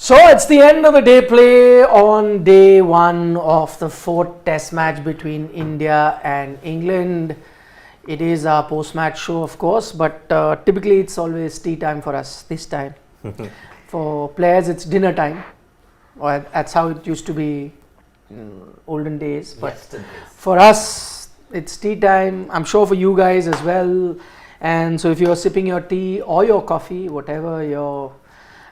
So it's the end of the day play on day one of the fourth test match between India and England. It is our post-match show, of course, but typically it's always tea time for us this time. For players, it's dinner time. Or that's how it used to be in olden days. But for us, it's tea time. I'm sure for you guys as well. And so if you're sipping your tea or your coffee, whatever your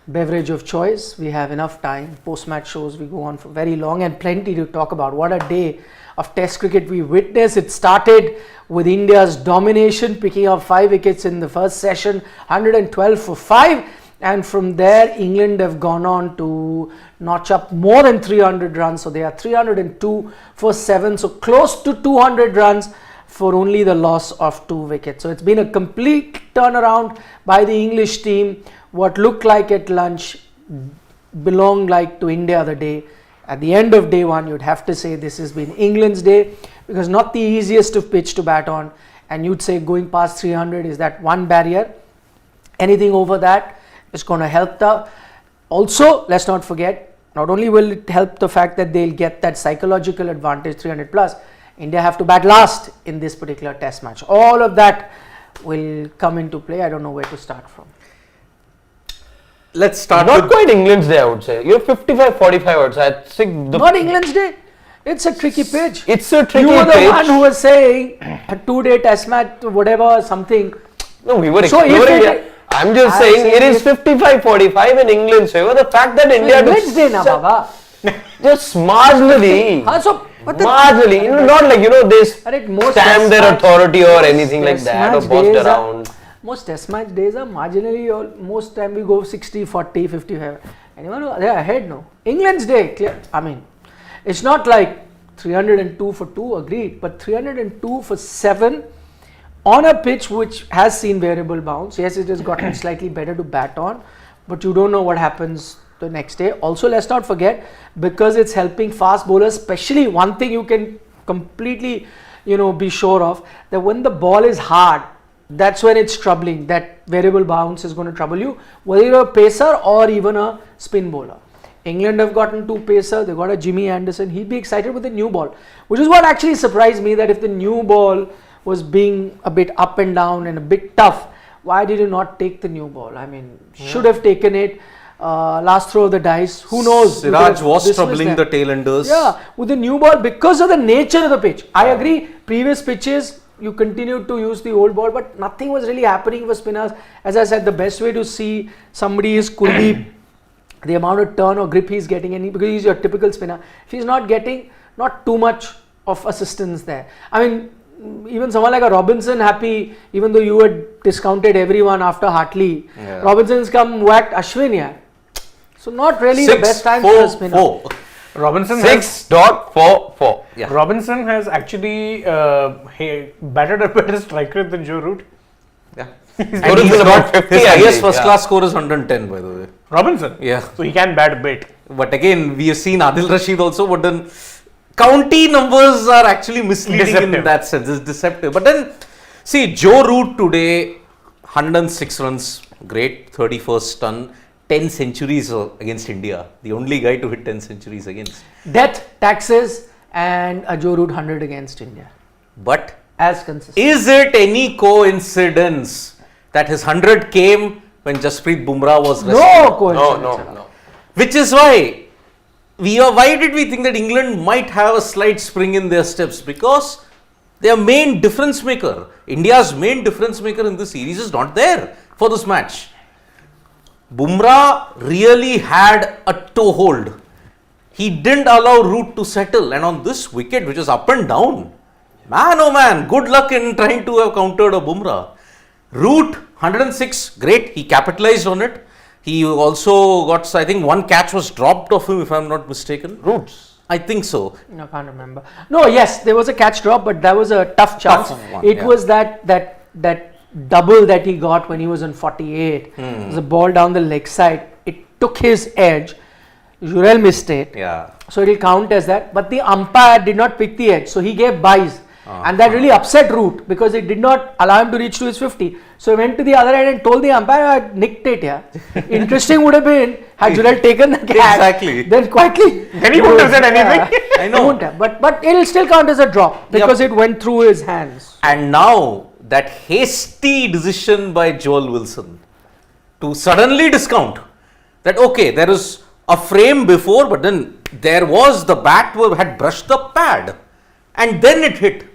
beverage of choice, we have enough time. Post-match shows, we go on for very long and plenty to talk about. What a day of Test cricket we witnessed. It started with India's domination, picking up 5 wickets in the first session, 112 for 5. And from there, England have gone on to notch up more than 300 runs. So they are 302 for 7. So close to 200 runs for only the loss of 2 wickets. So it's been a complete turnaround by the English team. What looked like at lunch belonged like to India the day. At the end of day one, you'd have to say this has been England's day, because not the easiest of pitch to bat on. And you'd say going past 300 is that one barrier. Anything over that is going to help the. Also, let's not forget, not only will it help the fact that they'll get that psychological advantage 300 plus, India have to bat last in this particular test match. All of that will come into play. I don't know where to start from. Let's start not quite England's day, I would say. You're 55-45 outs. I think not England's day. It's a tricky pitch. It's a tricky pitch. You were the one who was saying a 2-day test match, whatever, something. No, we were exploring it. I'm just saying it is 55-45 in England's favor. The fact that India England's day na, Baba. Just marginally. Marginally. Not like, they stamp their authority or anything like that, or bossed around. Most test match days are marginally, or most time we go 60, 40, 55. Anyone, they're ahead, no. England's day, clear. I mean, it's not like 302 for 2, agreed, but 302 for 7 on a pitch which has seen variable bounce. Yes, it has gotten slightly better to bat on, but you don't know what happens the next day. Also, let's not forget, because it's helping fast bowlers, especially one thing you can completely, be sure of, that when the ball is hard, that's when it's troubling. That variable bounce is going to trouble you, whether you're a pacer or even a spin bowler. England have gotten 2 pacer. They got a Jimmy Anderson. He'd be excited with the new ball, which is what actually surprised me, that if the new ball was being a bit up and down and a bit tough, why did you not take the new ball? I mean, should have taken it. Last throw of the dice. Who knows? Siraj was troubling the tailenders. Yeah, with the new ball, because of the nature of the pitch. I agree. Previous pitches, you continued to use the old ball, but nothing was really happening for spinners. As I said, the best way to see somebody is Kuldeep, the amount of turn or grip he's getting, and because he's your typical spinner. If he's not getting, not too much of assistance there. I mean, even someone like a Robinson happy, even though you had discounted everyone after Hartley. Yeah. Robinson's come whacked Ashwin, yeah. So not really the best time for a spinner. Robinson 6.44. Yeah. Robinson has actually batted a better striker than Joe Root. Yeah. He's about 50. His highest first-class score is 110, by the way. Robinson? Yeah. So he can bat a bit. But again, we have seen Adil Rashid also, but then county numbers are actually misleading in that sense. It's deceptive. But then, see, Joe Root today, 106 runs, great, 31st ton. 10 centuries against India. The only guy to hit 10 centuries against. Death, taxes, and a Joe Root 100 against India. But as consistent. Is it any coincidence that his 100 came when Jasprit Bumrah was rested? No coincidence. No. Which is why did we think that England might have a slight spring in their steps? Because their main difference maker, India's main difference maker in this series is not there for this match. Bumrah really had a toehold. He didn't allow Root to settle, and on this wicket, which is up and down, man oh man, good luck in trying to have countered a Bumrah. Root 106, great, he capitalized on it. He also got, I think, one catch was dropped off him, if I'm not mistaken. Roots? I think so. No, I can't remember. No, yes, there was a catch drop, but that was a tough chance. It was that double that he got when he was on 48. It was a ball down the leg side. It took his edge. Jurel missed it. Yeah. So it will count as that. But the umpire did not pick the edge. So he gave byes. And that really upset Root because it did not allow him to reach to his 50. So he went to the other end and told the umpire, I nicked it, yeah. Interesting would have been, had Jurel taken the catch, Exactly. then quietly. Then he wouldn't have said anything. I know. He wouldn't have. But it'll still count as a drop because it went through his hands. And now that hasty decision by Joel Wilson to suddenly discount that, okay, there is a frame before, but then there was the bat had brushed the pad and then it hit.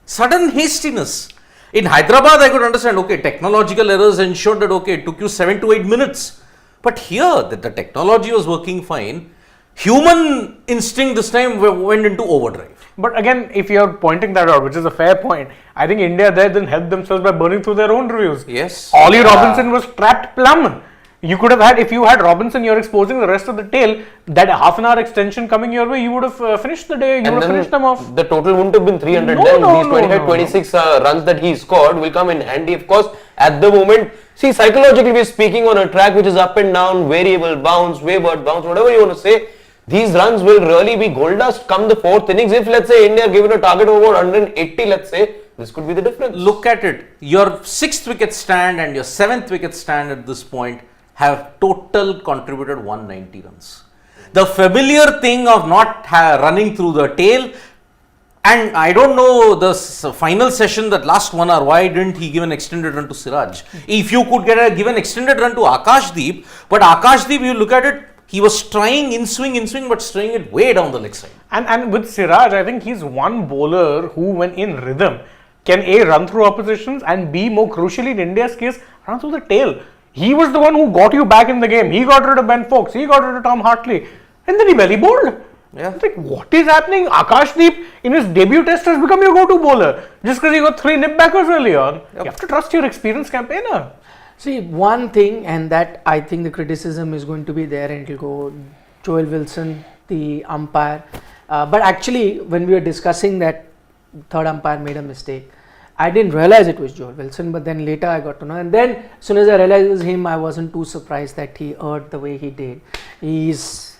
Sudden hastiness. In Hyderabad, I could understand, okay, technological errors ensured that, okay, it took you 7 to 8 minutes. But here, that the technology was working fine. Human instinct this time went into overdrive. But again, if you're pointing that out, which is a fair point, I think India there then helped themselves by burning through their own reviews. Yes. Ollie Robinson was trapped plumb. You could have had, if you had Robinson, you're exposing the rest of the tail, that half an hour extension coming your way, you would have finished the day, you would have finished them off. The total wouldn't have been 300 No, then. no, These 25, no. 26 runs that he scored will come in handy, of course. At the moment, see, psychologically we're speaking on a track which is up and down, variable, bounce, wayward, bounce, whatever you want to say. These runs will really be gold dust come the fourth innings. If, let's say, India are given a target of about 180, let's say, this could be the difference. Look at it. Your 6th wicket stand and your 7th wicket stand at this point have total contributed 190 runs. The familiar thing of not running through the tail, and I don't know the final session, that last 1 hour, why didn't he give an extended run to Siraj? If you could give an extended run to Akashdeep, but Akashdeep, you look at it, he was trying in swing, but throwing it way down the leg side. And with Siraj, I think he's one bowler who, when in rhythm, can A, run through oppositions, and B, more crucially in India's case, run through the tail. He was the one who got you back in the game. He got rid of Ben Fox, he got rid of Tom Hartley, and then he belly bowled. Yeah. It's like, what is happening? Akashdeep in his debut test has become your go-to bowler just because he got 3 nip backers early on. Yep. You have to trust your experienced campaigner. See, one thing, and that I think the criticism is going to be there, and it will go Joel Wilson, the umpire. But actually, when we were discussing that third umpire made a mistake, I didn't realize it was Joel Wilson, but then later I got to know. And then as soon as I realized it was him, I wasn't too surprised that he erred the way he did. He's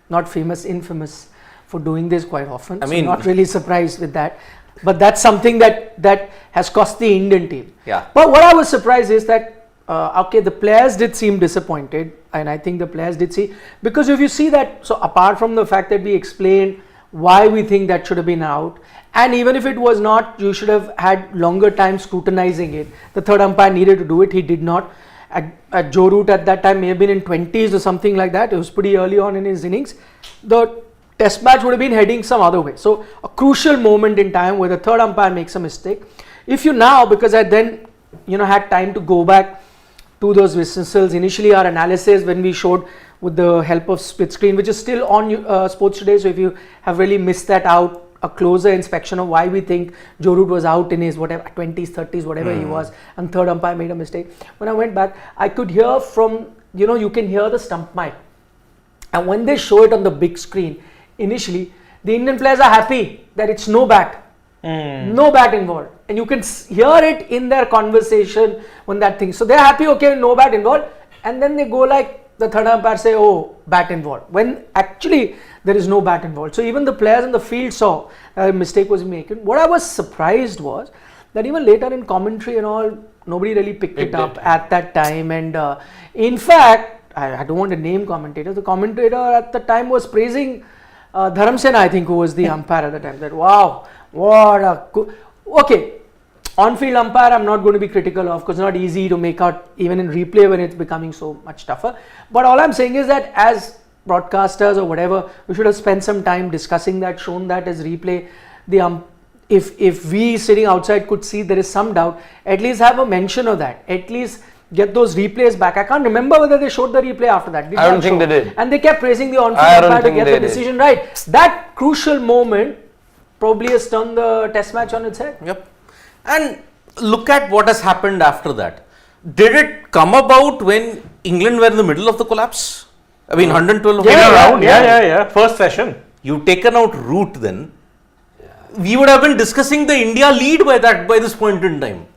not famous, infamous for doing this quite often. I mean, not really surprised with that. But that's something that has cost the Indian team. Yeah. But what I was surprised is that, okay, the players did seem disappointed. And I think the players did see, because if you see that, so apart from the fact that we explained why we think that should have been out, and even if it was not, you should have had longer time scrutinizing it. The third umpire needed to do it. He did not. At Joe Root at that time may have been in 20s or something like that. It was pretty early on in his innings. The test match would have been heading some other way. So a crucial moment in time where the third umpire makes a mistake. If you now, because I then had time to go back to those whistles, initially our analysis when we showed with the help of split screen, which is still on Sports Today. So if you have really missed that out, a closer inspection of why we think Joe Root was out in his whatever 20s, 30s, whatever he was, and third umpire made a mistake. When I went back, I could hear from, you can hear the stump mic. And when they show it on the big screen, initially, the Indian players are happy that it's no bat. No bat involved. And you can hear it in their conversation when that thing. So they're happy, okay, no bat involved. And then they go like, the third umpire say, oh, bat involved. When actually there is no bat involved. So even the players in the field saw a mistake was made. What I was surprised was that even later in commentary and all, nobody really picked it up at that time. And in fact, I don't want to name commentators. The commentator at the time was praising Dharam Sena, I think, who was the umpire at the time. That wow, what a okay. On-field umpire, I'm not going to be critical of because it's not easy to make out even in replay when it's becoming so much tougher. But all I'm saying is that as broadcasters or whatever, we should have spent some time discussing that, shown that as replay. If we sitting outside could see there is some doubt, at least have a mention of that. At least get those replays back. I can't remember whether they showed the replay after that. I don't think they did. And they kept praising the on-field umpire to get the decision right. That crucial moment probably has turned the test match on its head. Yep. And look at what has happened after that. Did it come about when England were in the middle of the collapse? I mean, 112 Yeah. First session. You've taken out Root then. We would have been discussing the India lead by this point in time.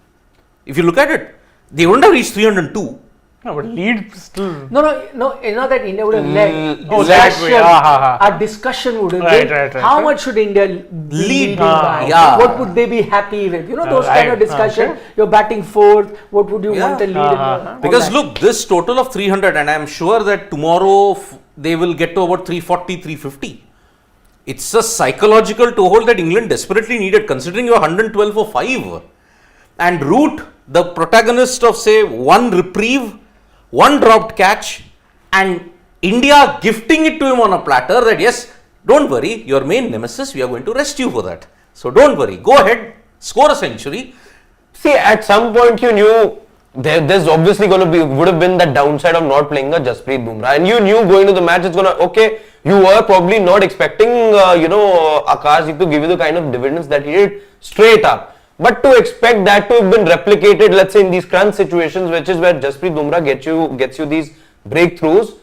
If you look at it, they wouldn't have reached 302. No, but lead still. No, not that India would have led. Oh, that way. A discussion would have Right, been right. how much should India lead Lead, by? yeah. What would they be happy with? You know, those kind of Right, discussion. okay. You're batting fourth. What would you Yeah. want to lead? All Because that. look, this total of 300, and I'm sure that tomorrow they will get to about 340, 350. It's a psychological toehold that England desperately needed, considering you're 112 for 5. And Root, the protagonist of, say, one reprieve, one dropped catch, and India gifting it to him on a platter that, yes, don't worry, your main nemesis, we are going to rest you for that. So don't worry, go ahead, score a century. See, at some point you knew there's obviously going to be, would have been that downside of not playing a Jasprit Bumrah, and you knew going to the match it's going to, okay, you were probably not expecting, Akash to give you the kind of dividends that he did straight up. But to expect that to have been replicated, let's say in these crunch situations, which is where Jasprit Bumrah gets you these breakthroughs,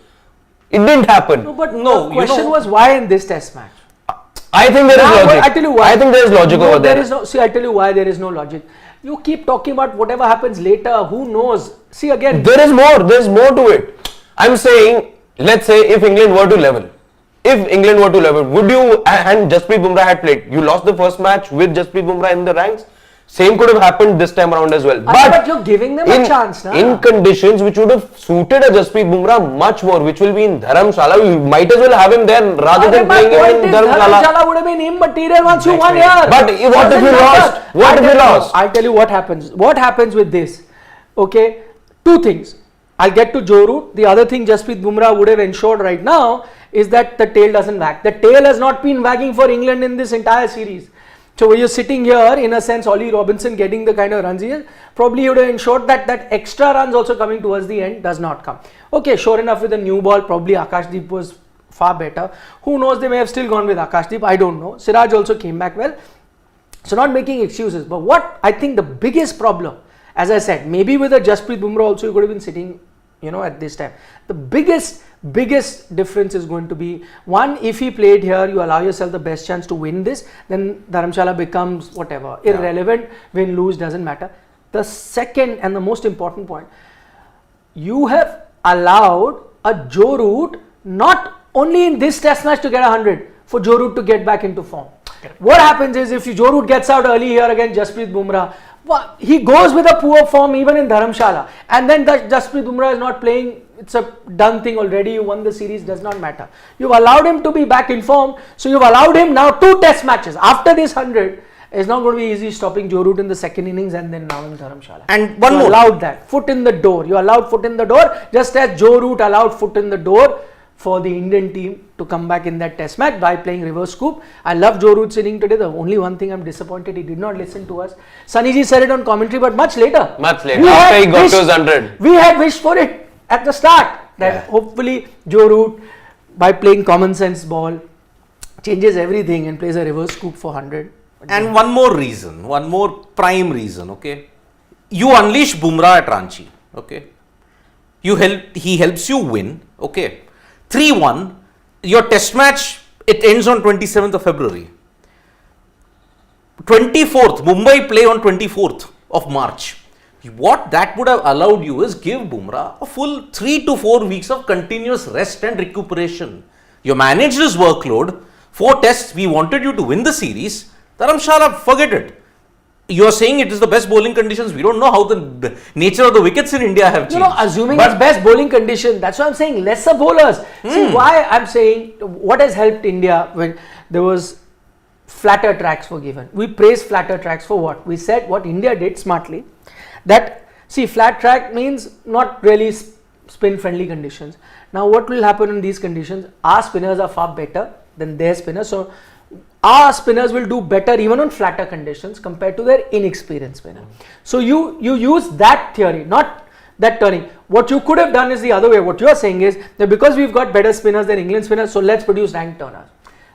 it didn't happen. No, but No, the question was why in this test match? I think there is Now, logic. I tell you why. I think there is logic over there. There is no. See, I tell you why there is no logic. You keep talking about whatever happens later. Who knows? See again. There is more. There is more to it. I'm saying, let's say if England were to level, would you, and Jasprit Bumrah had played, you lost the first match with Jasprit Bumrah in the ranks, same could have happened this time around as well. But you're giving them a chance, na? In conditions which would have suited a Jasprit Bumrah much more, which will be in Dharamshala, you might as well have him there rather than my playing point him in is Dharamshala. Dharamshala would have been immaterial once you won here. But what if you lost? What if you lost? I'll tell you what happens. What happens with this? Okay, two things. I'll get to Joe Root. The other thing Jasprit Bumrah would have ensured right now is that the tail doesn't wag. The tail has not been wagging for England in this entire series. So when you're sitting here, in a sense, Ollie Robinson getting the kind of runs he is, probably he would have ensured that that extra runs also coming towards the end does not come. Okay, sure enough, with the new ball, probably Akashdeep was far better. Who knows, they may have still gone with Akashdeep, I don't know. Siraj also came back well. So not making excuses, but what I think the biggest problem, as I said, maybe with a Jasprit Bumrah also you could have been sitting, at this time. The biggest difference is going to be, one, if he played here, you allow yourself the best chance to win this, then Dharamshala becomes whatever, irrelevant, win, lose, doesn't matter. The second and the most important point, you have allowed a Joe Root not only in this test match to get 100, for Joe Root to get back into form. What happens is if Joe Root gets out early here against Jasprit Bumrah, he goes with a poor form even in Dharamshala, and then that Jasprit Bumrah is not playing, it's a done thing already, you won the series, does not matter. You've allowed him to be back in form, so you've allowed him now 2 test matches. After this 100, it's not going to be easy stopping Joe Root in the second innings and then now in Dharamshala. And one you more. allowed that, foot in the door. You allowed foot in the door, just as Joe Root allowed foot in the door for the Indian team to come back in that test match by playing reverse scoop. I love Joe Root's inning today. The only one thing I'm disappointed, he did not listen to us. Sunnyji said it on commentary, but much later. Much later, after he got to his 100. We had wished for it at the start. That hopefully Joe Root, by playing common sense ball, changes everything and plays a reverse scoop for 100. And one more reason, one more prime reason, okay. You unleash Bumrah at Ranchi, okay. He helps you win, okay. 3-1, your test match, it ends on 27th of February. 24th, Mumbai play on 24th of March. What that would have allowed you is give Bumrah a full 3 to 4 weeks of continuous rest and recuperation. You managed his workload, 4 tests, we wanted you to win the series. Dharamshala, forget it. You are saying it is the best bowling conditions. We don't know how the nature of the wickets in India have changed. Assuming it's best bowling condition, that's why I'm saying lesser bowlers. See why I'm saying what has helped India when there was flatter tracks were given. We praised flatter tracks for what? We said what India did smartly, that see, flat track means not really spin friendly conditions. Now what will happen in these conditions? Our spinners are far better than their spinners, so our spinners will do better even on flatter conditions compared to their inexperienced spinner. So you use that theory, not that turning. What you could have done is the other way. What you are saying is that because we've got better spinners than England spinners, so let's produce rank turners.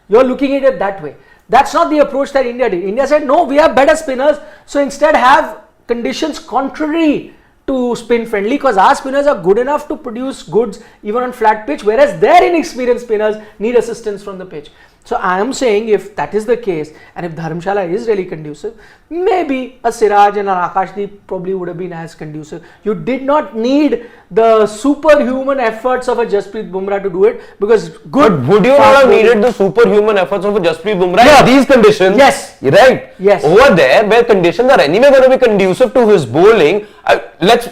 You're looking at it that way. That's not the approach that India did. India said, no, we have better spinners, so instead have conditions contrary to spin friendly because our spinners are good enough to produce goods even on flat pitch, whereas their inexperienced spinners need assistance from the pitch. So I am saying if that is the case and if Dharamshala is really conducive, maybe a Siraj and an Akashdeep probably would have been as conducive. You did not need the superhuman efforts of a Jasprit Bumrah to do it because good. But would you not have needed the superhuman efforts of a Jasprit Bumrah Yeah. in these conditions? Yes. Right. Yes. Over there, where conditions are anyway going to be conducive to his bowling,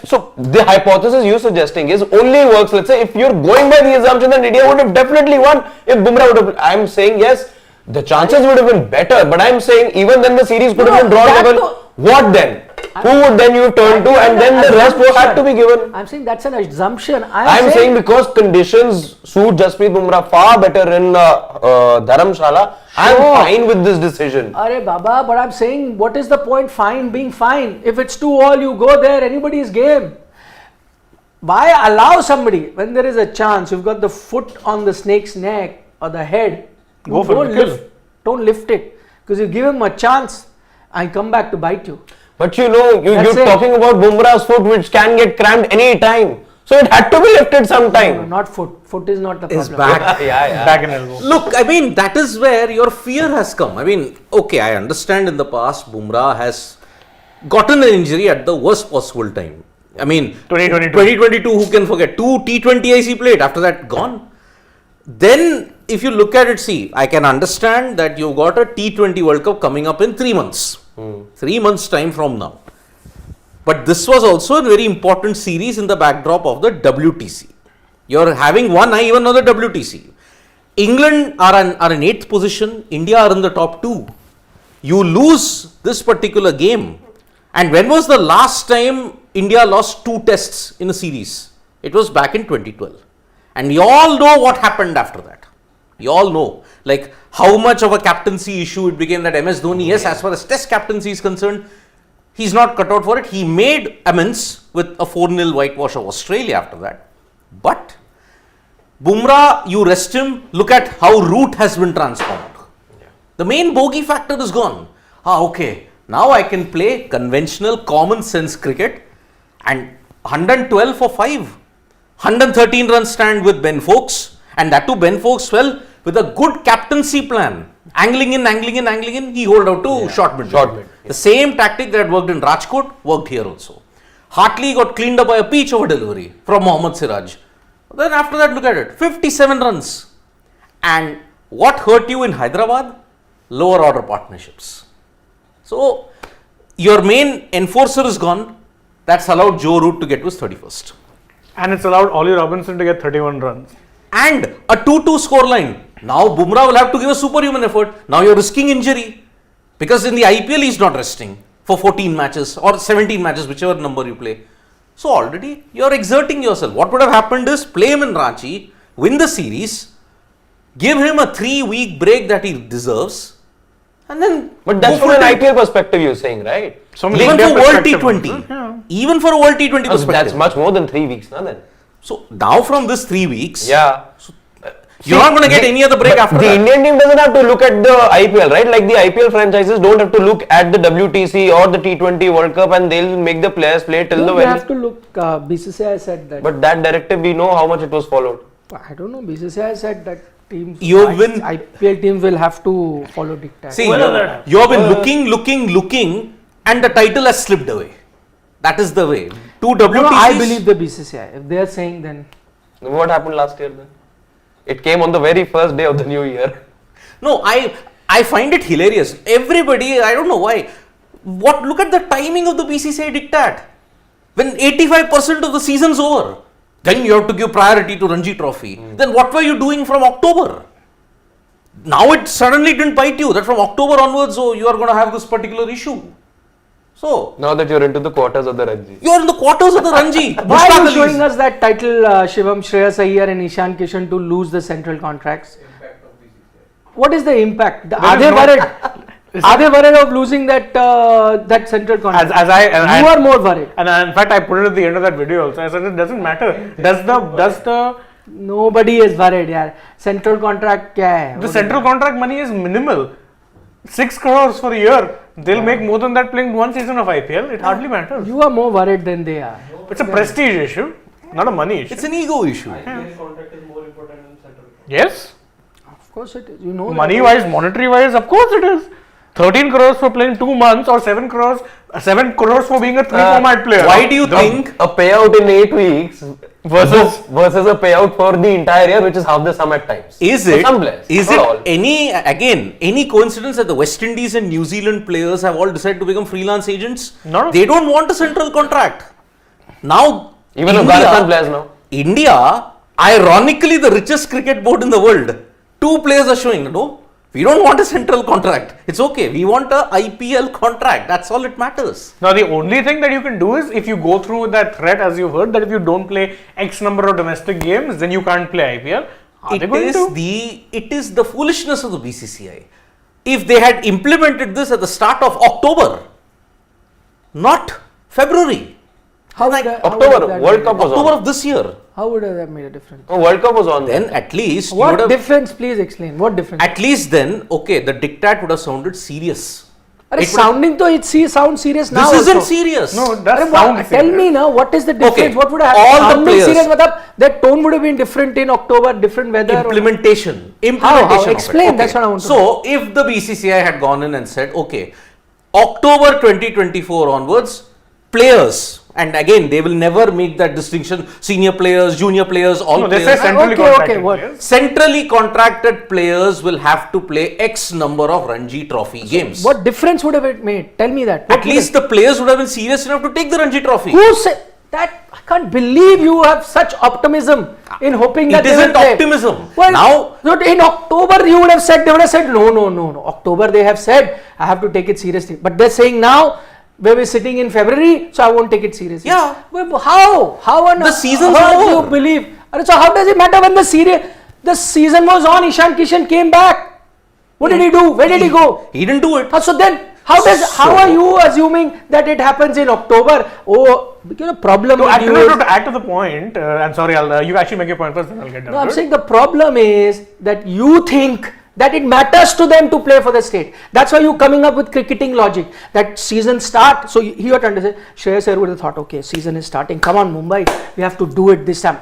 so the hypothesis you're suggesting is only works. Let's say if you're going by the assumption that India would have definitely won if Bumrah would have. I'm saying yes, the chances would have been better. But I'm saying even then the series could have been drawn level. What then? Who would then you have turned to, and then the rest would have to be given? I'm saying that's an assumption. I'm saying because conditions suit Jasprit Bumrah far better in Dharamshala, I'm fine with this decision. Arey Baba, but I'm saying what is the point being fine? If it's 2-all, you go there, anybody's game. Why allow somebody when there is a chance, you've got the foot on the snake's neck or the head, Go for the kill. Don't lift it because you give him a chance and come back to bite you. But you know, you're That's it. talking about Bumrah's foot which can get cramped any time. So it had to be lifted sometime. No, not foot. Foot is not the His problem. back. Back and elbow. Look, I mean, that is where your fear has come. I mean, okay, I understand in the past Bumrah has gotten an injury at the worst possible time. I mean, 2022, who can forget? 2 T20Is he played, after that gone. Then, if you look at it, see, I can understand that you've got a T20 World Cup coming up in 3 months. 3 months time from now. But this was also a very important series in the backdrop of the WTC. You're having one eye even on the WTC. England are in 8th position, India are in the top 2. You lose this particular game. And when was the last time India lost 2 tests in a series? It was back in 2012. And you all know what happened after that. You all know, like how much of a captaincy issue it became that MS Dhoni, yes, as far as test captaincy is concerned, he's not cut out for it. He made amends with a 4-0 whitewash of Australia after that. But Bumrah, you rest him, look at how Root has been transformed. The main bogey factor is gone. Okay, now I can play conventional common sense cricket and 112 for 5. 113 run stand with Ben Foakes, and that too Ben Foakes with a good captaincy plan. Angling in, he hold out to short mid. The same tactic that worked in Rajkot worked here also. Hartley got cleaned up by a peach over delivery from Mohammad Siraj. Then after that, look at it, 57 runs. And what hurt you in Hyderabad? Lower order partnerships. So, your main enforcer is gone. That's allowed Joe Root to get to his 31st. And it's allowed Ollie Robinson to get 31 runs. And a 2-2 scoreline. Now Bumrah will have to give a superhuman effort. Now you're risking injury. Because in the IPL he's not resting for 14 matches or 17 matches, whichever number you play. So already you're exerting yourself. What would have happened is play him in Ranchi, win the series, give him a 3-week break that he deserves, and then. But that's from an IPL perspective you're saying, right? Even for World T20. Even for a World T20 perspective. That's much more than 3 weeks, no then? So now from this 3 weeks. Yeah. You're not going to get any other break after the that. Indian team doesn't have to look at the IPL, right? Like the IPL franchises don't have to look at the WTC or the T20 World Cup and they'll make the players play till the We very. have to look, BCCI said that. But that directive, we know how much it was followed. I don't know, BCCI said that teams, IPL team will have to follow dictate. See, you have been looking and the title has slipped away. That is the way. Two WTCs. No, I believe the BCCI. If they are saying then. What happened last year then? It came on the very first day of the new year. No, I find it hilarious. Everybody, I don't know why. Look at the timing of the BCCI diktat. When 85% of the season's over, then you have to give priority to Ranji Trophy. Then what were you doing from October? Now it suddenly didn't bite you that from October onwards, you are going to have this particular issue. So now that you're into the quarters of the Ranji. You're in the quarters of the Ranji. Why are you showing us that title, Shivam, Shreyas Iyer and Ishan Kishan to lose the central contracts? What is the impact? Are they worried of losing that that central contract? You are more worried. And in fact, I put it at the end of that video also. I said it doesn't matter. Does the Nobody is worried, yaar. Central contract kya hai? The central contract money is minimal. 6 crores for a year. They'll make more than that playing one season of IPL. It hardly matters. You are more worried than they are. It's a prestige issue, not a money issue. It's an ego issue. contract is more important than central. Yes. Of course it is. You know. Money wise, monetary wise, of course it is. 13 crores for playing 2 months or 7 crores for being a 3 format player. Why do you think A payout in 8 weeks versus a payout for the entire year, which is half the sum at times. is For it some players, is not it all. any coincidence that the West Indies and New Zealand players have all decided to become freelance agents? No. They don't want a central contract. Now Even Afghanistan players now. India, ironically the richest cricket board in the world, 2 players are showing, no, we don't want a central contract. It's okay. We want a IPL contract. That's all it matters. Now, the only thing that you can do is if you go through that threat, as you've heard, that if you don't play X number of domestic games, then you can't play IPL. Are they going to? It is the foolishness of the BCCI. If they had implemented this at the start of October, not February, How would that- how would October, that World made Cup a- was October on. of this year, How would that made a difference? Oh, World Cup was on. then at least you What would have, difference? Please explain. What difference? at least then, okay, the diktat would have sounded serious. Are It would- sounding though it sounds serious now. This isn't also. serious. No, Arey, that what- sounds tell me now, what is the difference? Okay, What would have all the happened? Sounding players- serious, matlab, that tone would have been different in October, different weather. Implementation. How? of it. Explain, that's what I want to So, if the BCCI had gone in and said, okay, October 2024 onwards, players, and again, they will never make that distinction, senior players, junior players, all No, they players. say centrally Okay, contracted what? players. Centrally contracted players will have to play X number of Ranji Trophy games. What difference would have it made? Tell me that. What At would least the players would have been serious enough to take the Ranji Trophy. Who said that? I can't believe you have such optimism in hoping that It they will isn't play. optimism. Well, Now- not in October you would have said, they would have said no. October they have said I have to take it seriously. But they're saying now we're sitting in February, so I won't take it seriously. Yeah. Well, how? How on The season's earth do you over. believe? So how does it matter when the season was on? Ishan Kishan came back. What did he do? Where did he go? He didn't do it. So then, how are you assuming that it happens in October? Oh, problem with you is, To add to the point, I'm sorry, you actually make your point first, then I'll get down no, I'm to it. saying the problem is that you think that it matters to them to play for the state. That's why you're coming up with cricketing logic. That season start, so you have to understand, Shreyas Iyer would have thought, okay, season is starting, come on Mumbai, we have to do it this time.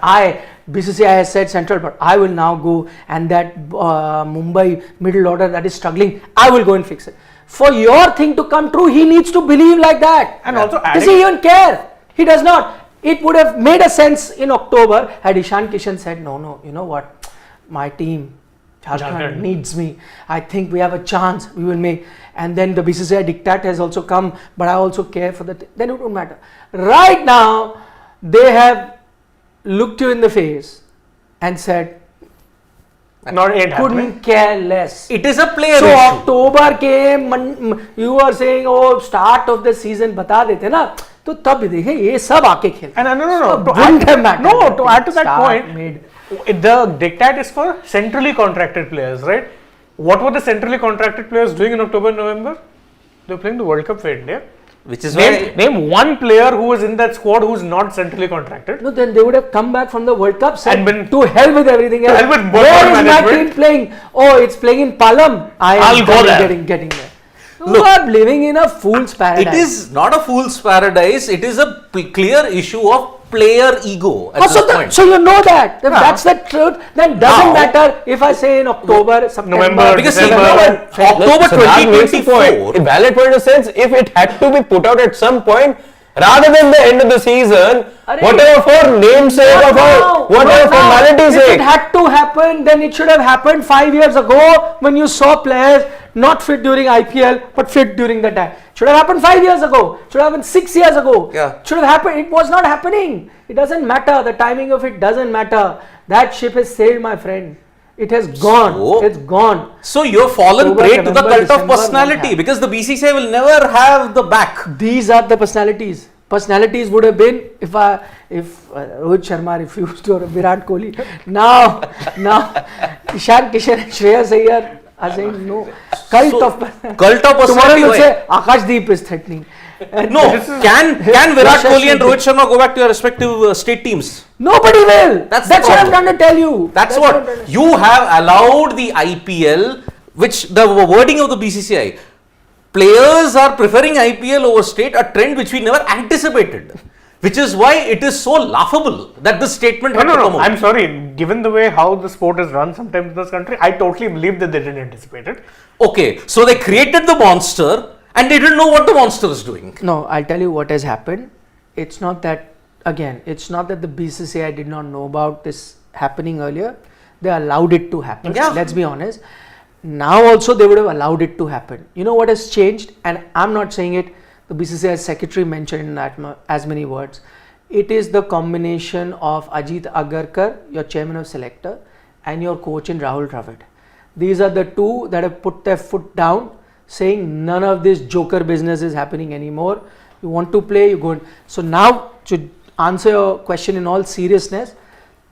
BCCI has said central, but I will now go and that Mumbai middle order that is struggling, I will go and fix it. For your thing to come true, he needs to believe like that. And also Does adding, he even care? He does not. It would have made a sense in October had Ishan Kishan said, no, you know what, my team, Jharkhand needs me. I think we have a chance, we will make. And then the BCCI diktat has also come, but I also care for the then it won't matter. Right now, they have looked you in the face and said, not ain't happening. couldn't care less. It is a player So issue. October came, you are saying, oh, start of the season बता देते ना, तो तब भी देखे ये सब आके खेल. And no. So To wouldn't have add, mattered. no, to add to that Start point, made. the diktat is for centrally contracted players, right? What were the centrally contracted players doing in October and November? They were playing the World Cup for India. Which is why Name one player who was in that squad who's not centrally contracted. No, then they would have come back from the World Cup said, And been- to hell with everything else. hell with board Where is my management. team playing? Oh, it's playing in Palam. I'll go there. Getting there. You are living in a fool's paradise. it is not a fool's paradise. It is a clear issue of player ego at Oh, this point. so you know that. If that's the truth, then doesn't Now- matter if I say in October, September, November, because December. October So that makes the 2024. point. A valid point in the sense, if it had to be put out at some point, rather than the end of the season, Arey, whatever for namesake or Now, for whatever not now. formality's If sake. it had to happen, then it should have happened 5 years ago when you saw players not fit during IPL but fit during the time. Should have happened 5 years ago. Should have happened 6 years ago. Yeah. Should have happened. It was not happening. It doesn't matter. The timing of it doesn't matter. That ship has sailed, my friend. It has gone. So- It's gone. So you're fallen October, prey to the November, cult December, of won't personality have. because the BCCI will never have the back. These are the personalities. Personalities would have been if Rohit Sharma refused or Virat Kohli. Now Ishan Kishan and Shreyas Iyer are saying no. Cult So, of cult of tomorrow personality. you'll why? say Akashdeep is threatening. And No, can Virat Russia Kohli and should- Rohit Sharma go back to their respective state teams? Nobody will. That's That's the what I'm problem. trying to tell you. That's what I'm what trying to- you have allowed the IPL which the wording of the BCCI, players are preferring IPL over state, a trend which we never anticipated. Which is why it is so laughable that this statement had to come out. I'm sorry. Given the way how the sport is run sometimes in this country, I totally believe that they didn't anticipate it. Okay, so they created the monster and they didn't know what the monster is doing. No, I'll tell you what has happened. It's not that, again, it's not that the BCCI did not know about this happening earlier. They allowed it to happen. Yeah. Let's be honest. Now also they would have allowed it to happen. You know what has changed? And I'm not saying it, the BCCI secretary mentioned in that as many words. It is the combination of Ajit Agarkar, your chairman of selector, and your coach in Rahul Dravid. These are the two that have put their foot down, saying none of this joker business is happening anymore. You want to play, you go. So now, to answer your question in all seriousness,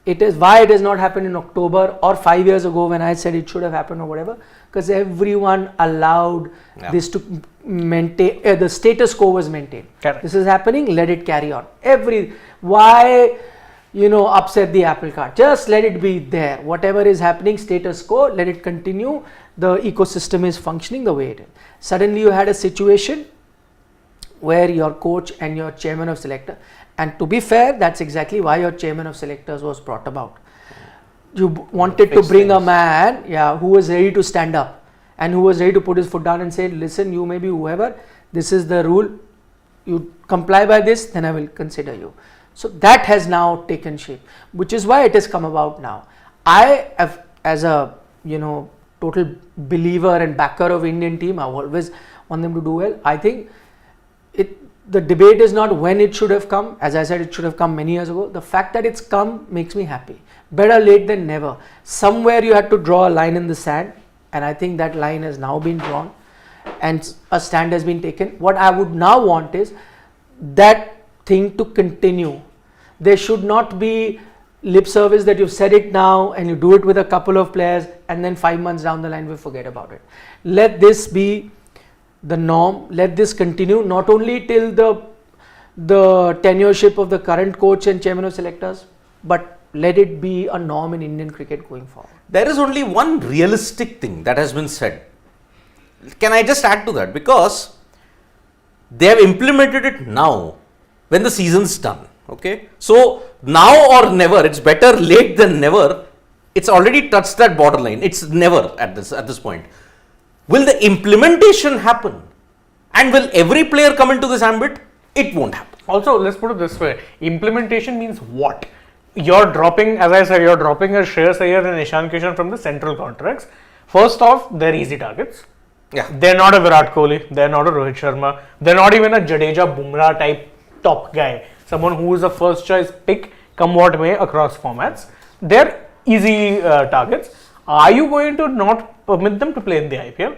it is why it has not happened in October or 5 years ago when I said it should have happened or whatever, because everyone allowed this to maintain, the status quo was maintained. Correct. This is happening, let it carry on. Why upset the apple cart? Just let it be there. Whatever is happening, status quo, let it continue. The ecosystem is functioning the way it is. Suddenly you had a situation where your coach and your chairman of selector, and to be fair, that's exactly why your chairman of selectors was brought about. You wanted to bring a man, who was ready to stand up and who was ready to put his foot down and say, listen, you may be whoever, this is the rule, you comply by this, then I will consider you. So that has now taken shape, which is why it has come about now. I have, as a total believer and backer of Indian team, I always want them to do well. I think the debate is not when it should have come. As I said, it should have come many years ago. The fact that it's come makes me happy. Better late than never. Somewhere you had to draw a line in the sand, and I think that line has now been drawn and a stand has been taken. What I would now want is that thing to continue. There should not be lip service that you've said it now and you do it with a couple of players and then 5 months down the line we forget about it. Let this be the norm. Let this continue, not only till the tenureship of the current coach and chairman of selectors, but let it be a norm in Indian cricket going forward. There is only one realistic thing that has been said. Can I just add to that? Because they have implemented it now when the season's done. Okay, so now or never, it's better late than never. It's already touched that borderline. It's never at this point. Will the implementation happen? And will every player come into this ambit? It won't happen. Also, let's put it this way. Implementation means what? You're dropping, as I said, you're dropping a Shreyas Iyer and Ishan Kishan from the central contracts. First off, they're easy targets. Yeah. They're not a Virat Kohli. They're not a Rohit Sharma. They're not even a Jadeja Bumrah type top guy. Someone who is a first choice pick, come what may, across formats. They're easy targets. Are you going to not permit them to play in the IPL?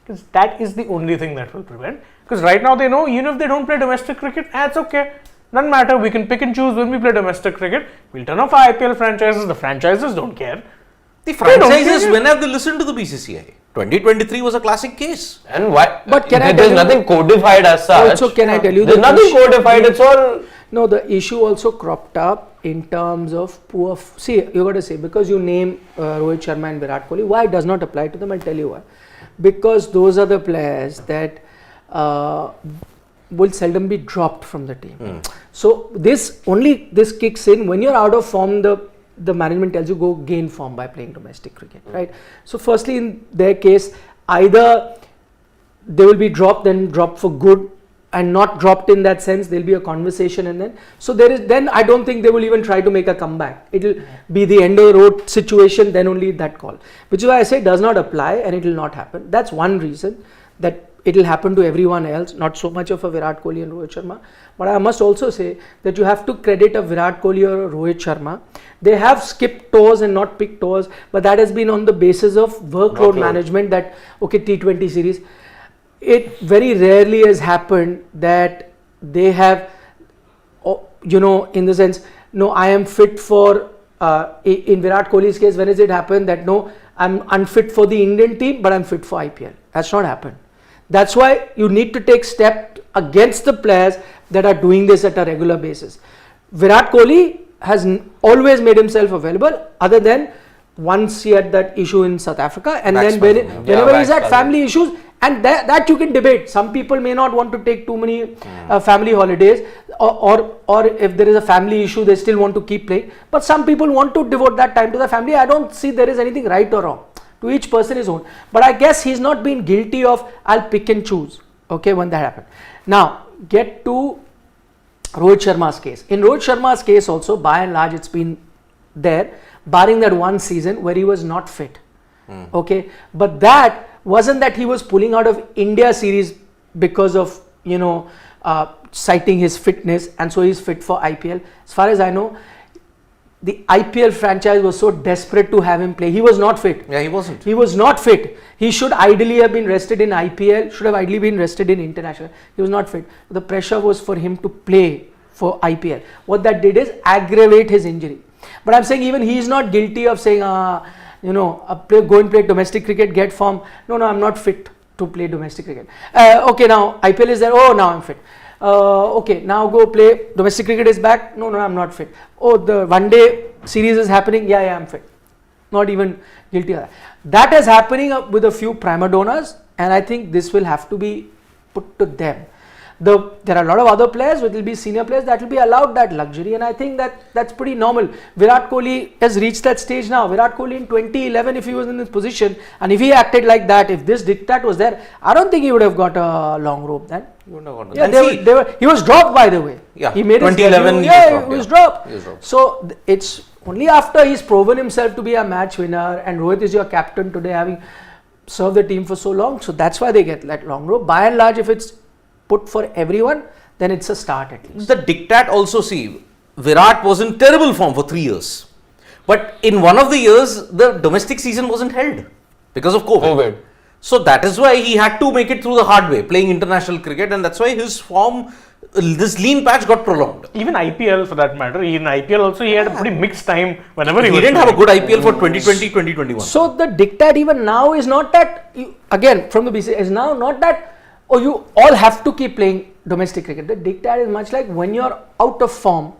Because that is the only thing that will prevent. Because right now they know, even if they don't play domestic cricket, it's okay. Doesn't matter, we can pick and choose when we play domestic cricket. We'll turn off our IPL franchises, the franchises don't care. The franchises, when have they listened to the BCCI? 2023 was a classic case. And why? But can I there's tell you- nothing codified as such. Also, can I tell you There's the nothing issue- codified, it's all. No, the issue also cropped up in terms of poor. See, you got to say, because you name Rohit Sharma and Virat Kohli, why it does not apply to them, I'll tell you why. Because those are the players that will seldom be dropped from the team. So this kicks in when you're out of form. The management tells you go gain form by playing domestic cricket, right? So firstly, in their case, either they will be dropped, then dropped for good, and not dropped in that sense. There'll be a conversation, and then I don't think they will even try to make a comeback. It'll be the end of the road situation, then only that call, which is why I say it does not apply and it will not happen. That's one reason that it will happen to everyone else, not so much of a Virat Kohli and Rohit Sharma. But I must also say that you have to credit a Virat Kohli or a Rohit Sharma. They have skipped tours and not picked tours, but that has been on the basis of workload management. That okay, T20 series. It very rarely has happened that they have, in the sense, no, I am fit for, in Virat Kohli's case, when has it happened that no, I'm unfit for the Indian team, but I'm fit for IPL? That's not happened. That's why you need to take steps against the players that are doing this at a regular basis. Virat Kohli has always made himself available, other than once he had that issue in South Africa, and Back then spasm, yeah. whenever back he's had spasm. family issues, and that you can debate. Some people may not want to take too many family holidays, or if there is a family issue, they still want to keep playing. But some people want to devote that time to the family. I don't see there is anything right or wrong. To each person his own. But I guess he's not been guilty of I'll pick and choose. Okay, when that happened. Now get to Rohit Sharma's case. In Rohit Sharma's case also, by and large, it's been there, barring that one season where he was not fit. Okay, but that wasn't that he was pulling out of India series because of citing his fitness, and so he's fit for IPL. As far as I know, the IPL franchise was so desperate to have him play. He was not fit. Yeah, he wasn't. He was not fit. He should ideally have been rested in IPL, should have ideally been rested in international. He was not fit. The pressure was for him to play for IPL. What that did is aggravate his injury. But I'm saying even he is not guilty of saying, go and play domestic cricket, get form. No, I'm not fit to play domestic cricket. Okay, now IPL is there. Oh, now I'm fit. Okay, now go play. Domestic cricket is back. No, I'm not fit. Oh, the one day series is happening. Yeah, I'm fit. Not even guilty of that. That is happening with a few prima donnas, and I think this will have to be put to them. There are a lot of other players, which will be senior players, that will be allowed that luxury, and I think that's pretty normal. Virat Kohli has reached that stage now. Virat Kohli in 2011, if he was in this position, and if he acted like that, if this diktat was there, I don't think he would have got a long rope then. You wouldn't have gotten Yeah, he was dropped, by the way. Yeah, he made 2011 his he debut. was He was dropped, dropped. He was dropped. So it's only after he's proven himself to be a match winner, and Rohit is your captain today, having served the team for so long. So that's why they get that long rope. By and large, if it's put for everyone, then it's a start at least. The diktat also, see, Virat was in terrible form for 3 years. But in one of the years, the domestic season wasn't held because of COVID. So that is why he had to make it through the hard way, playing international cricket, and that's why his form, this lean patch got prolonged. Even IPL for that matter, in IPL also he had a pretty mixed time whenever He was didn't have a playing. good IPL for 2020, 2021. So the diktat even now is not that, again from the BCCI, is now not that, you all have to keep playing domestic cricket. The diktat is much like when you're out of form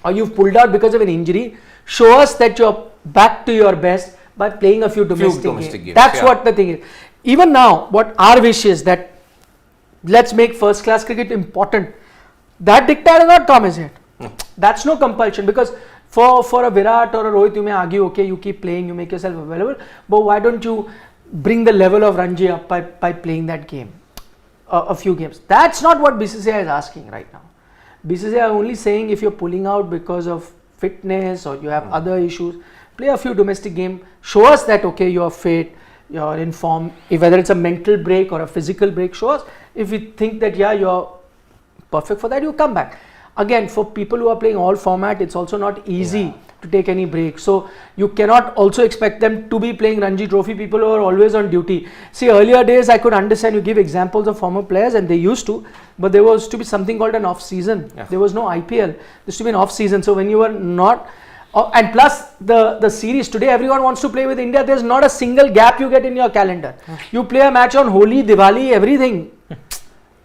or you've pulled out because of an injury, show us that you're back to your best by playing a few domestic games. That's what the thing is. Even now, what our wish is that let's make first class cricket important. That diktat has not come as yet. That's no compulsion, because for a Virat or a Rohit, you may argue, okay, you keep playing, you make yourself available, but why don't you bring the level of Ranji up by playing that game? A few games. That's not what BCCI is asking right now. BCCI are only saying if you're pulling out because of fitness or you have other issues, play a few domestic games, show us that okay, you're fit, you're in form, whether it's a mental break or a physical break, show us. If we think that you're perfect for that, you come back. Again, for people who are playing all format, it's also not easy to take any break. So you cannot also expect them to be playing Ranji Trophy, people who are always on duty. See, earlier days I could understand, you give examples of former players and they used to, but there was to be something called an off season. There was no IPL. There used to be an off season. So when you were not, and plus the series, today everyone wants to play with India. There's not a single gap you get in your calendar. You play a match on Holi, Diwali, everything.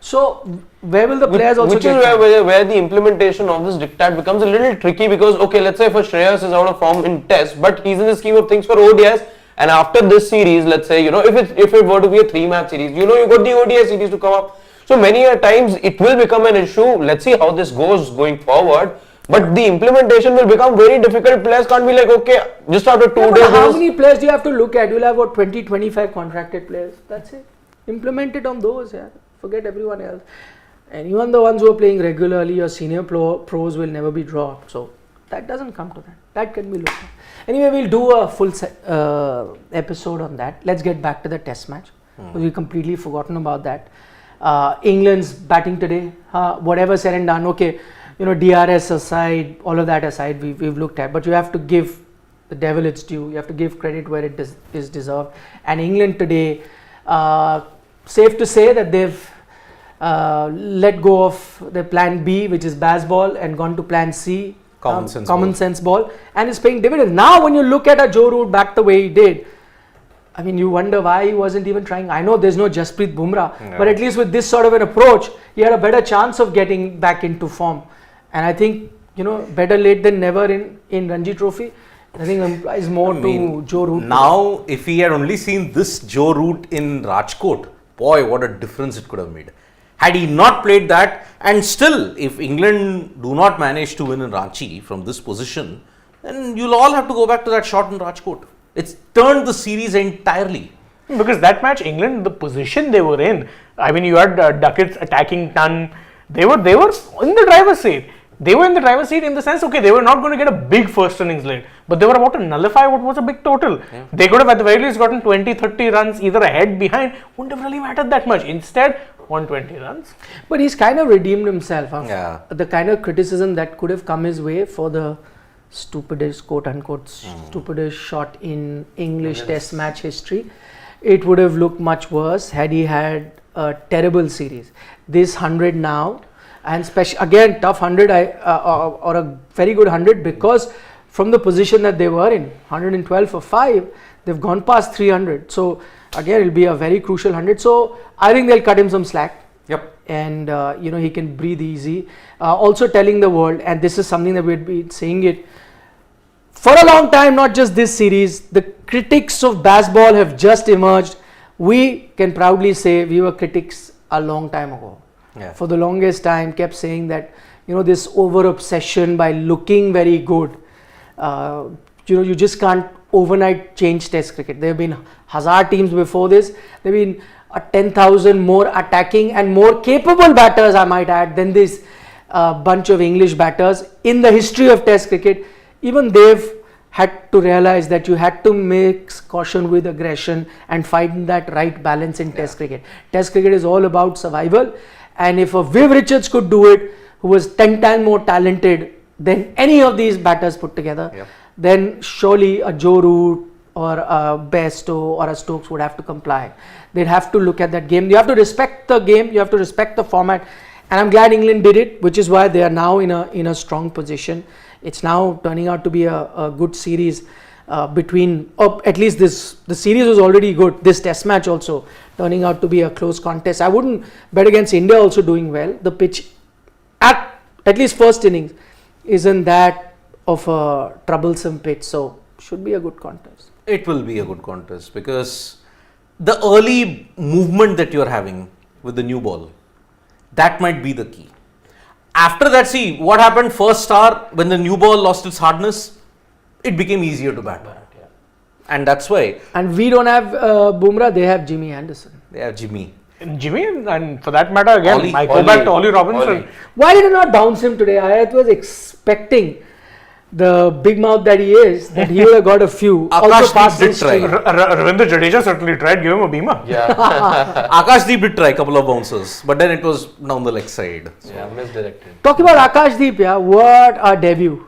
So where will the players also Which is where the implementation of this diktat becomes a little tricky, because okay, let's say for Shreyas is out of form in test, but he's in the scheme of things for ODIs, and after this series, let's say, if it were to be a 3-match series, you got the ODI series to come up. So many a times it will become an issue. Let's see how this goes going forward. But the implementation will become very difficult. Players can't be like, okay, just after 2 days. How many players do you have to look at? You'll have about 20-25 contracted players. That's it. Implement it on those. Forget everyone else. And even the ones who are playing regularly, your senior pros will never be dropped. So that doesn't come to that. That can be looked at. Anyway, we'll do a full episode on that. Let's get back to the test match. We've completely forgotten about that. England's batting today. Whatever said and done, okay, DRS aside, all of that aside, we've looked at. But you have to give the devil its due. You have to give credit where it is deserved. And England today, safe to say that they've let go of their plan B, which is baseball, and gone to plan C, common sense ball, and is paying dividends. Now when you look at a Joe Root back the way he did, I mean, you wonder why he wasn't even trying. I know there's no Jasprit Bumrah, but at least with this sort of an approach, he had a better chance of getting back into form. And I think, better late than never in Ranji Trophy. I think implies more to Joe Root. Now, if he had only seen this Joe Root in Rajkot, boy, what a difference it could have made. Had he not played that, and still, if England do not manage to win in Ranchi from this position, then you'll all have to go back to that shot in Rajkot. It's turned the series entirely. Because that match, England, the position they were in, I mean, you had Duckett's attacking ton. They were in the driver's seat. They were in the driver's seat in the sense, okay, they were not going to get a big first innings lead, but they were about to nullify what was a big total. Yeah. They could have at the very least gotten 20-30 runs either ahead, behind, wouldn't have really mattered that much. Instead, 120 runs. But he's kind of redeemed himself. Yeah. The kind of criticism that could have come his way for the stupidest, quote unquote, stupidest shot in English Test match history, it would have looked much worse had he had a terrible series. This 100 now, and again tough 100 or a very good 100, because from the position that they were in, 112 for 5, they've gone past 300. So again, it'll be a very crucial 100. So I think they'll cut him some slack. Yep. And he can breathe easy. Also telling the world, and this is something that we've been saying it for a long time, not just this series, the critics of baseball have just emerged. We can proudly say we were critics a long time ago. Yeah. For the longest time, kept saying that, this over obsession by looking very good, you just can't overnight change Test cricket. There have been Hazard teams before this. There have been 10,000 more attacking and more capable batters, I might add, than this bunch of English batters in the history of Test cricket. Even they've had to realize that you had to mix caution with aggression and find that right balance in Test cricket. Test cricket is all about survival, and if a Viv Richards could do it, who was 10 times more talented than any of these batters put together, then surely a Joe Root or a Bairstow or a Stokes would have to comply. They'd have to look at that game. You have to respect the game, you have to respect the format, and I'm glad England did it, which is why they are now in a strong position. It's now turning out to be a good series between, at least the series was already good. This Test match also turning out to be a close contest. I wouldn't bet against India also doing well. The pitch at least first innings isn't that of a troublesome pitch, so should be a good contest. It will be a good contest because the early movement that you're having with the new ball, that might be the key. After that, see what happened first hour when the new ball lost its hardness, it became easier to bat. And that's why. And we don't have Bumrah, they have Jimmy Anderson. They have Jimmy. And for that matter, again, Ollie. I go back to Ollie Robinson. Why did he not bounce him today? I was expecting, the big mouth that he is, that he would have got a few. Also past did history. try. Ravindra Jadeja certainly tried, give him a beamer. Yeah. Akashdeep did try a couple of bounces, but then it was down the leg side. Yeah, misdirected. Talking about Akashdeep, what a debut.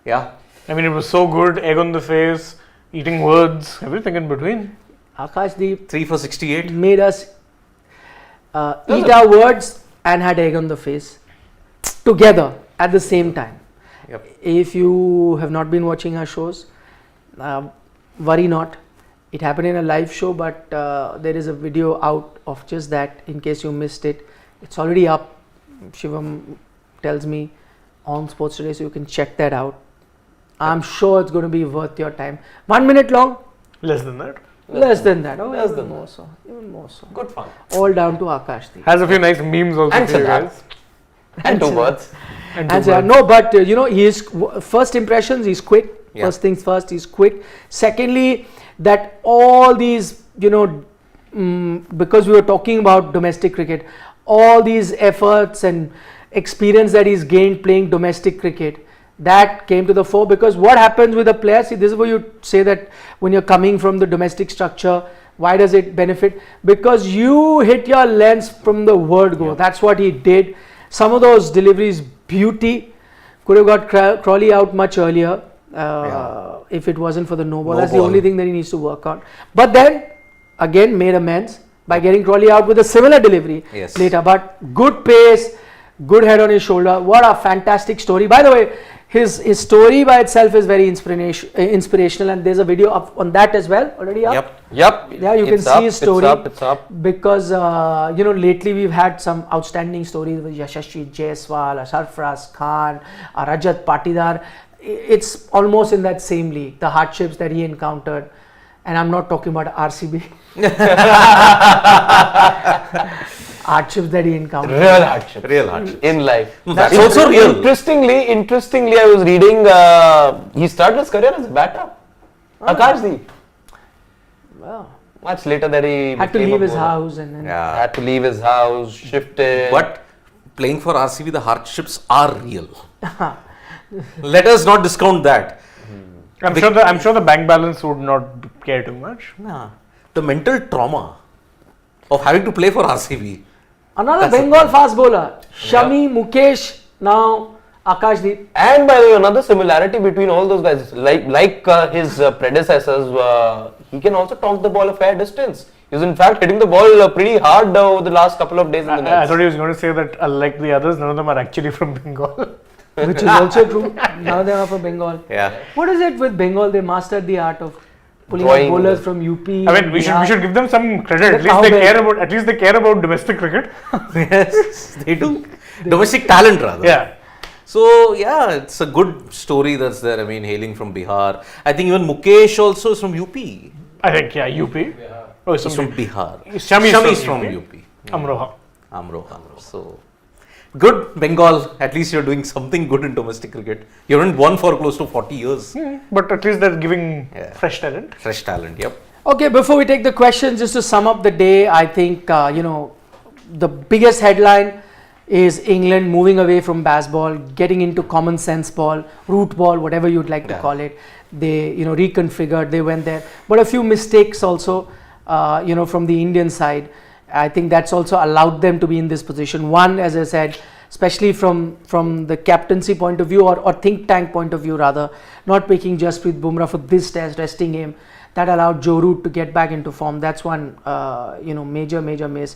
Yeah. I mean, it was so good, egg on the face, eating words, everything in between. Akashdeep 3 for 68. made us eat our words and had egg on the face together at the same time. Yep. If you have not been watching our shows, worry not. It happened in a live show, but there is a video out of just that in case you missed it. It's already up, Shivam tells me, on Sports Today, so you can check that out. I'm sure it's going to be worth your time. 1 minute long? Less than that. Less than that. Oh, Less even than more that. so. Even more so. Good fun. All down to Akashdeep. Has a few nice memes also And for you Siddharth. guys. And two words. And And two words. no, but he is first impressions. He's quick. Yeah. First things first, he's quick. Secondly, that all these because we were talking about domestic cricket, all these efforts and experience that he's gained playing domestic cricket, that came to the fore. Because what happens with a player? See, this is where you say that when you're coming from the domestic structure, why does it benefit? Because you hit your lengths from the word go. That's what he did. Some of those deliveries, beauty. Could have got Crawley out much earlier if it wasn't for the no ball. That's the only thing that he needs to work on. But then again made amends by getting Crawley out with a similar delivery later. But good pace, good head on his shoulder. What a fantastic story. By the way, his story by itself is very inspirational, and there's a video up on that as well, already up. Yep. Yeah, you can It's see up, his story. It's up. Because lately we've had some outstanding stories with Yashasvi Jaiswal, Sarfaraz Khan, Rajat Patidar. It's almost in that same league, the hardships that he encountered. And I'm not talking about RCB. Hardships that he encountered. Real hardship in life. No, that's also real. Interestingly, I was reading. He started his career as a batter. Akashdeep. Wow. Much later that he Had to became leave a his bowler. house and then Had to leave his house, shifted. But playing for RCB, the hardships are real. Let us not discount that. I'm sure the bank balance would not care too much. Nah. The mental trauma of having to play for RCB. another Bengal fast bowler, Shami, Mukesh, now Akashdeep. And by the way, another similarity between all those guys, like his predecessors, he can also talk the ball a fair distance. He was in fact hitting the ball pretty hard over the last couple of days in the I nets. thought he was going to say that like the others, none of them are actually from Bengal. Which is also true. None of them are from Bengal. Yeah. What is it with Bengal? They mastered the art of pulling Drawing up bowlers the- from UP. I mean, we should give them some credit. At The least they cowbell. care about domestic cricket. Yes, they do. Domestic talent rather. Yeah. So yeah, it's a good story that's there. I mean, hailing from Bihar. I think even Mukesh also is from UP. I think UP. Oh, He's from Bihar. Shami is from UP. Amroha. Amroha. So good, Bengal. At least you're doing something good in domestic cricket. You haven't won for close to 40 years. But at least they're giving Yeah. fresh talent. Fresh talent. Yep. Okay, before we take the questions, just to sum up the day, I think the biggest headline is England moving away from baseball, getting into common sense ball, root ball, whatever you'd like to Yeah. call it. They reconfigured, they went there, but a few mistakes also from the Indian side. I think that's also allowed them to be in this position. One, as I said, especially from the captaincy point of view or think tank point of view rather, not picking Jasprit Bumrah for this test, resting him, that allowed Joe Root to get back into form. That's one major miss.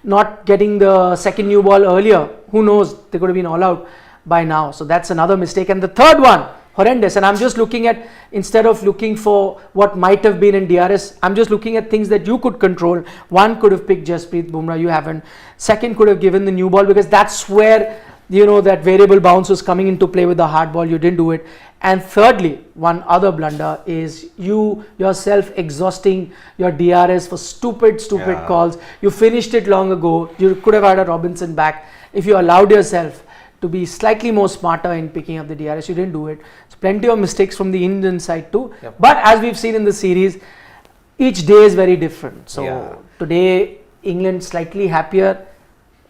Not getting the second new ball earlier, who knows, they could have been all out by now. So that's another mistake. And the third one, horrendous. And I'm just looking at, instead of looking for what might have been in DRS, I'm just looking at things that you could control. One, could have picked Jasprit Bumrah, you haven't. Second, could have given the new ball, because that's where that variable bounce was coming into play with the hard ball. You didn't do it. And thirdly, one other blunder is you yourself exhausting your DRS for stupid calls. You finished it long ago. You could have had a Robinson back if you allowed yourself to be slightly more smarter in picking up the DRS. You didn't do it. So plenty of mistakes from the Indian side too. Yep. But as we've seen in the series, each day is very different. So Yeah. today, England slightly happier.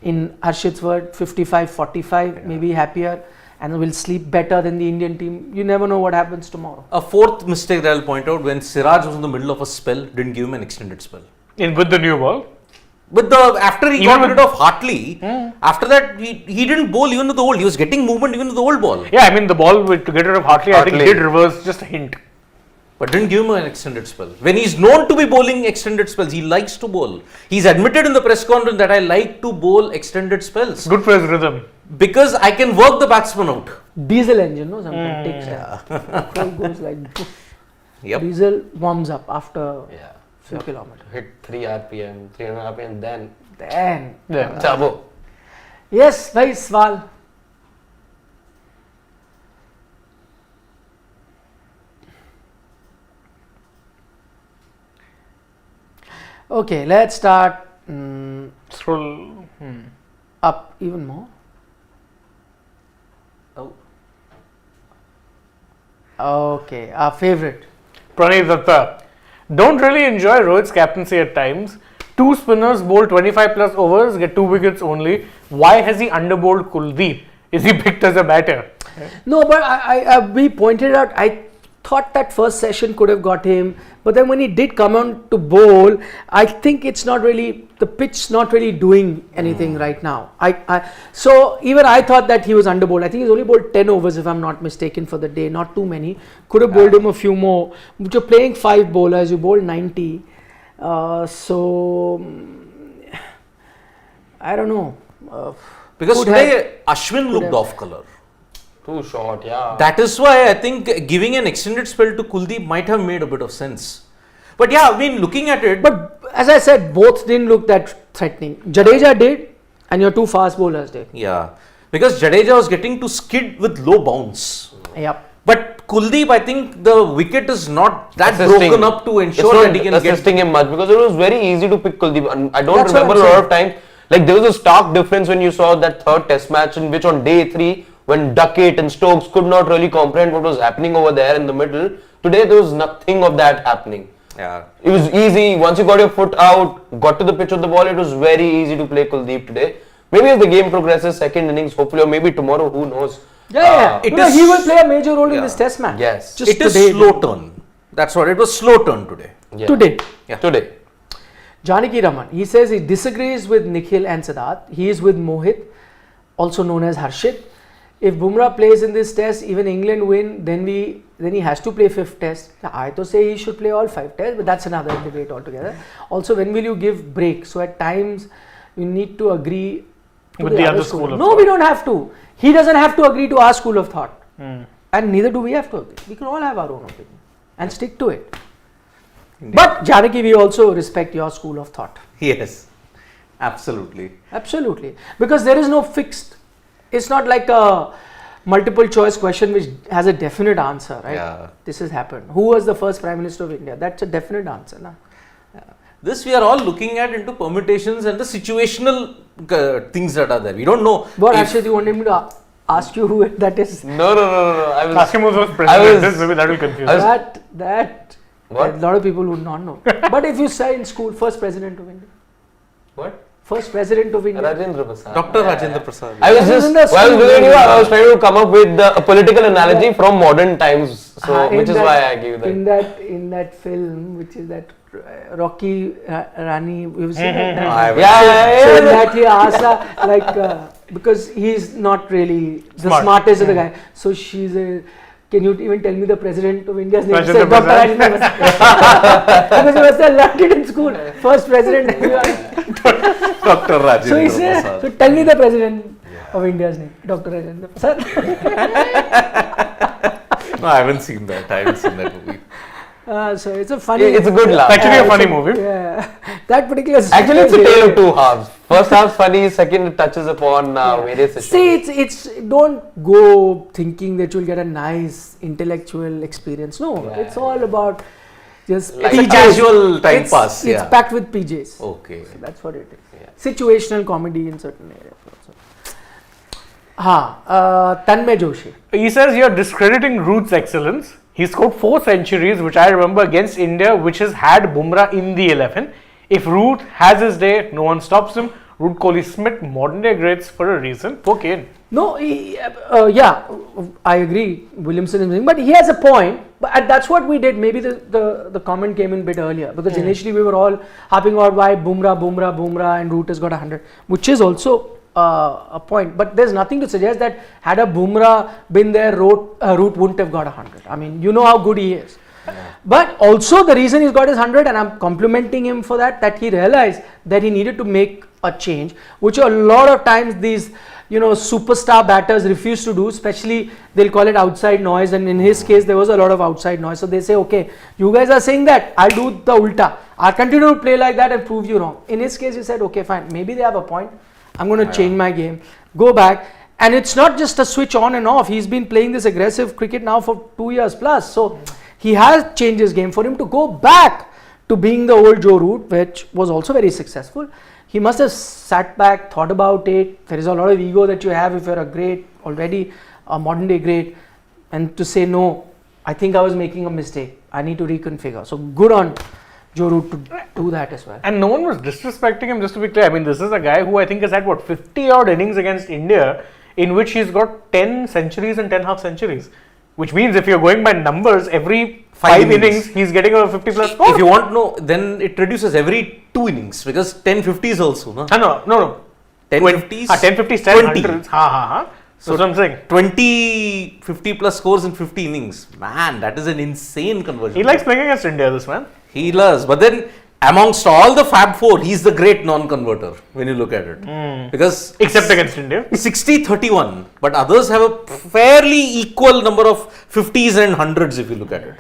In Harshit's word, 55-45, maybe happier, and will sleep better than the Indian team. You never know what happens tomorrow. A fourth mistake that I'll point out, when Siraj was in the middle of a spell, didn't give him an extended spell. With the new ball. But after he got rid of Hartley, after that he didn't bowl even with the old. He was getting movement even with the old ball. Yeah, I mean the ball to get rid of Hartley, I think did reverse just a hint. But didn't give him an extended spell. When he's known to be bowling extended spells, he likes to bowl. He's admitted in the press conference that I like to bowl extended spells. Good for his rhythm. Because I can work the batsman out. Diesel engine, no? Sometimes takes time. Control goes like Yep. diesel warms up after Yeah. few kilometers. Hit 3 RPM, 300 RPM, then Then Chabo. yes, bhai Sval. Okay, let's start Scroll. up even more. Oh. Okay, our favorite. Pranay Datta. Don't really enjoy Rohit's captaincy at times. Two spinners bowl 25 plus overs, get 2 wickets only. Why has he underbowled Kuldeep? Is he picked as a batter? No, but we pointed out, I thought that first session could have got him, but then when he did come on to bowl, I think it's not really, the pitch's not really doing anything right now. So even I thought that he was underbowled. I think he's only bowled 10 overs if I'm not mistaken for the day, not too many. Could have bowled him a few more. But you're playing 5 bowlers, you bowled 90. So I don't know. Because Could today Ashwin looked off color. Too short, yeah. That is why I think giving an extended spell to Kuldeep might have made a bit of sense. But yeah, I mean, looking at it. But as I said, both didn't look that threatening. Jadeja did, and your two fast bowlers did. Yeah, because Jadeja was getting to skid with low bounce. Yep. But Kuldeep, I think the wicket is not that Assisting. broken up to ensure It's not that he can assisting him much because it was very easy to pick Kuldeep. And I don't That's what remember I'm a lot of times. Like there was a stark difference when you saw that third test match in which on day 3 when Duckett and Stokes could not really comprehend what was happening over there in the middle. Today there was nothing of that happening. Yeah. It was easy. Once you got your foot out, got to the pitch of the ball, it was very easy to play Kuldeep today. Maybe as the game progresses, second innings, hopefully, or maybe tomorrow, who knows. Yeah, it yeah. is- He will play a major role in Yeah. this test match. Yes. Just It is today. slow turn. That's what it was. Slow turn today. Yeah. Today. Yeah. Today. Janaki Raman, he says he disagrees with Nikhil and Siddharth. He is with Mohit, also known as Harshit. If Bumrah plays in this test, even England win, then he has to play 5th test. I to say he should play all 5 tests, but that's another debate altogether. Also, when will you give break? So at times you need to agree to With the other other school of No, thought. we don't have to. He doesn't have to agree to our school of thought, and neither do we have to agree. We can all have our own opinion and stick to it. But Janaki, we also respect your school of thought. Yes. Absolutely. Absolutely. Because there is no fixed, it's not like a multiple choice question which has a definite answer, right? Yeah. This has happened. Who was the first Prime Minister of India? That's a definite answer. Na? This we are all looking at into permutations and the situational things that are there. We don't know. What if- actually you wanted me to ask you who that is? No. I was. Ask him who was I president. was- Maybe that will confuse I was- us. That What? a lot of people would not know. But if you say in school, first President of India. What? First President of India. Rajendra Prasad. Dr. Rajendra Prasad. I was That was just in the while I was school, doing it, yeah. I was trying to come up with a political analogy from modern times, so In which is that- why I give that. In that film, which is that Rocky Rani, you've seen that? I will- So in that he asks her, like, because he's not really the Smart. smartest of the guy. So she's a, can you even tell me the president of India's name? Rajendra Said, Dr. Prasad. Rajendra Prasad. Because he must have learned it in school. First president. Dr. Rajendra So he said, Prasad. so tell me the president of India's name. Dr. Rajendra Prasad. No, I haven't seen that. I haven't seen that movie. So it's a funny. It's a good laugh. It's actually a it's funny movie. Yeah. That particular. Actually, it's a tale of two halves. First half funny, second it touches upon various issues. See, it's don't go thinking that you'll get a nice intellectual experience. No, Yeah. it's all about just Like It's a PJs. casual time It's- pass. It's Yeah. packed with PJs. Okay. So that's what it is. Yeah. Situational comedy in certain areas. Also. Tanmay Joshi. He says you're discrediting Root's excellence. He scored 4 centuries, which I remember against India, which has had Bumrah in the 11. If Root has his day, no one stops him. Root Kohli Smith, modern day greats for a reason. Poor Kane. No, yeah, I agree. Williamson is missing, but he has a point. But that's what we did. Maybe the comment came in a bit earlier because initially we were all harping about why Bumrah, and Root has got 100, which is also a point. But there's nothing to suggest that had a Bumrah been there, Root wouldn't have got 100. I mean, you know how good he is. But also the reason he's got his 100, and I'm complimenting him for that he realized that he needed to make a change, which a lot of times these superstar batters refuse to do, especially they'll call it outside noise, and in his case there was a lot of outside noise. So they say, okay, you guys are saying that, I'll do the ulta, I'll continue to play like that and prove you wrong. In his case he said, okay fine, maybe they have a point, I'm going to change my game, go back. And it's not just a switch on and off, he's been playing this aggressive cricket now for 2 years plus, so he has changed his game. For him to go back to being the old Joe Root, which was also very successful, he must have sat back, thought about it. There is a lot of ego that you have if you're a great, already a modern day great, and to say no, I think I was making a mistake, I need to reconfigure. So good on Joe Root to do that as well. And no one was disrespecting him, just to be clear. I mean, this is a guy who I think has had 50 odd innings against India, in which he's got 10 centuries and 10 half centuries. Which means if you're going by numbers, every 5 innings he's getting a 50 plus score. If you want to know, then it reduces every 2 innings because 10 50s also. No? No. 10 50s? 10 50s, 10 20. 100s. So that's what I'm saying. 20 50 plus scores in 50 innings. Man, that is an insane conversion. He likes playing against India, this man. He does. But then amongst all the Fab Four, he's the great non-converter when you look at it. Because Except against India. 60-31, but others have a fairly equal number of 50s and 100s if you look at it.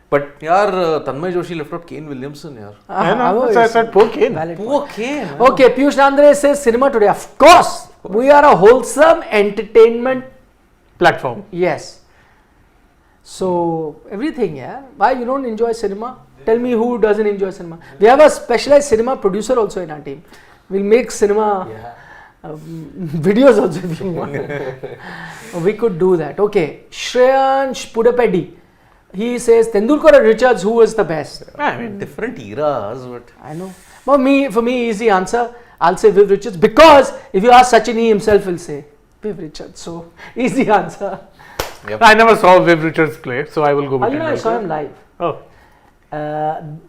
But yaar, Tanmay Joshi left out Kane Williamson, yaar. I know, that's why I said poor Kane. Valid point. Poor Kane. man. Okay, Piyush Nandre says cinema today. Of course, we are a wholesome entertainment. Platform. Yes. So everything, yeah. Why you don't enjoy cinema? Tell me who doesn't enjoy cinema. We have a specialized cinema producer also in our team. We'll make cinema videos also if you want. We could do that. Okay, Shreyansh Pudapedi. He says Tendulkar or Richards, who was the best? I mean, Different eras, but I know. For me, easy answer. I'll say Viv Richards because if you ask Sachin, he himself will say Viv Richards. So easy answer. I never saw Viv Richards play, so I will go with I Tendulkar. saw him live. Oh,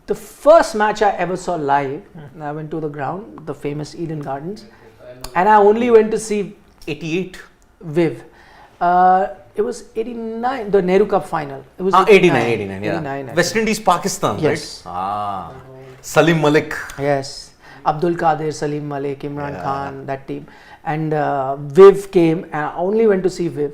The first match I ever saw live, I went to the ground, the famous Eden Gardens, and I only went to see 88. Viv. It was 89, the Nehru Cup final. It was 89, yeah. 89, West Indies, Pakistan, Yes. right? Salim Malik. Yes, Abdul Qadir, Salim Malik, Imran Khan, that team. And Viv came, and I only went to see Viv.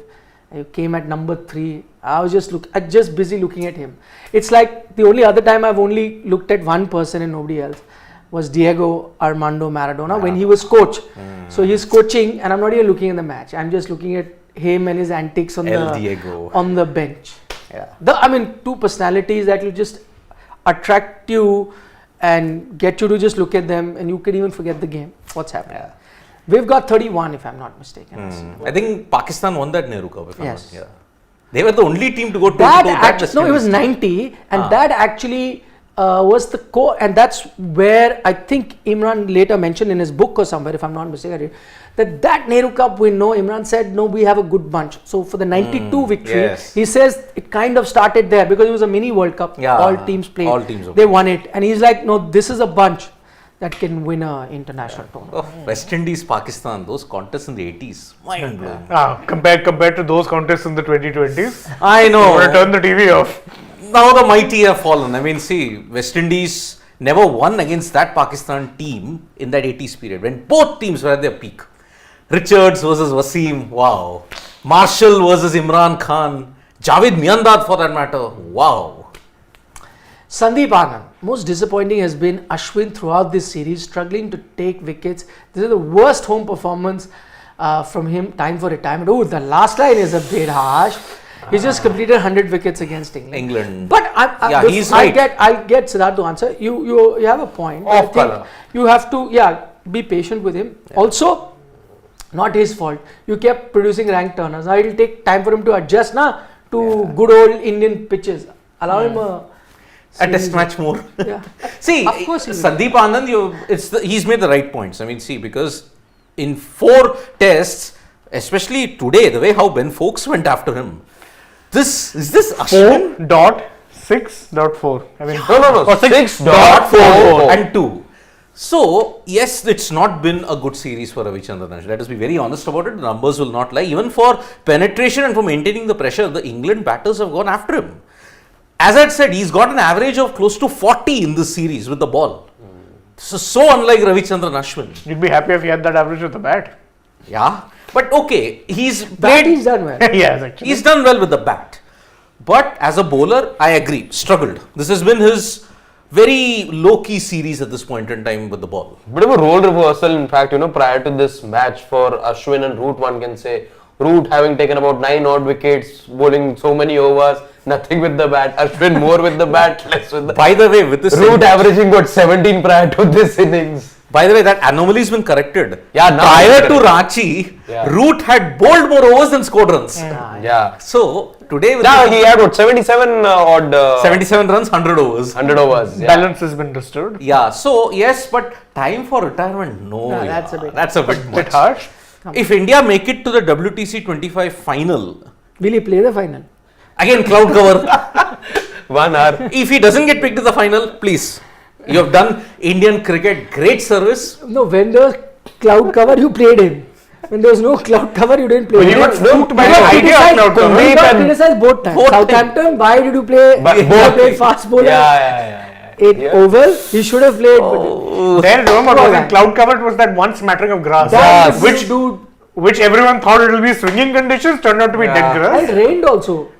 He came at number 3. I was just busy looking at him. It's like the only other time I've only looked at one person and nobody else was Diego Armando Maradona when he was coach. So he's coaching, and I'm not even looking at the match. I'm just looking at him and his antics on the bench. Yeah. Two personalities that will just attract you and get you to just look at them, and you can even forget the game. What's happening? Yeah. We've got 31, if I'm not mistaken. I think Pakistan won that Nehru Cup. If Yes. I'm not, they were the only team to go to That that. actually, no, it was 90, and that actually was the core, and that's where I think Imran later mentioned in his book or somewhere, if I'm not mistaken, that Nehru Cup win, no, Imran said, no, we have a good bunch. So for the 92 victory, yes. he says it kind of started there because it was a mini World Cup. Yeah, all teams played. all teams They won it, and he's like, no, this is a bunch that can win an international tournament. Oh, West Indies, Pakistan, those contests in the 80s, mind blowing. compared to those contests in the 2020s, I know. I'm gonna turn the TV off. Now the mighty have fallen. I mean, see, West Indies never won against that Pakistan team in that 80s period when both teams were at their peak. Richards versus Wasim, wow. Marshall versus Imran Khan. Javed Miandad for that matter, wow. Sandeep Anand, most disappointing has been Ashwin throughout this series, struggling to take wickets. This is the worst home performance from him, time for retirement. Oh, the last line is a bit harsh. He's just completed 100 wickets against England. But he's right. I'll get Siddharth to answer. You have a point. I think color. you have to be patient with him. Yeah. Also, not his fault. You kept producing rank turners. Now it'll take time for him to adjust to good old Indian pitches. Allow him a test match more. Yeah. See, Of course Sandeep Anand, he's made the right points. I mean, see, because in 4 tests, especially today, the way how Ben Foakes went after him, is this Ashwin? 4.6.4. I mean, No. or 6.4 and 2. So, yes, it's not been a good series for Ravichandran. Let us be very honest about it. The numbers will not lie. Even for penetration and for maintaining the pressure, the England batters have gone after him. As I said, he's got an average of close to 40 in this series with the ball. This is so unlike Ravichandran Ashwin. you'd be happy if he had that average with the bat. Yeah, but okay, he's Bat played. he's done well. Yes, actually. He's done well with the bat. But as a bowler, I agree, struggled. This has been his very low-key series at this point in time with the ball. Bit of a role reversal, in fact, prior to this match for Ashwin and Root, one can say. Root having taken about 9 odd wickets, bowling so many overs, nothing with the bat. Ashwin more with the bat, less with the By the way, with this Root averaging got 17 prior to this innings. By the way, that anomaly has been corrected. Yeah, now prior it's to corrected. Ranchi, Root had bowled more overs than scored runs. Yeah. So today with He had what, 77 odd 77 runs, 100 overs. 100 overs. Yeah. Balance has been disturbed. Yeah. So yes, but time for retirement, no. No, yeah, that's a bit much. Bit harsh. If India make it to the WTC 25 final, Will he play the final? again cloud cover. 1 hour. If he doesn't get picked to the final, please. You have done Indian cricket great service. No, when there was cloud cover, you played him. When there was no cloud cover, you didn't play Well, him. you got spooked by You the got idea of criticized- cloud cover. You Kuldeep got and- criticized both times. Both Southampton, why did you play? But You both- played fast bowler. Yeah. in oval. He should have played. Then remember, Oh, was man. in cloud cover, it was that one smattering of grass, That which dude. which everyone thought it will be swinging conditions, turned out to be dead grass. And it rained also.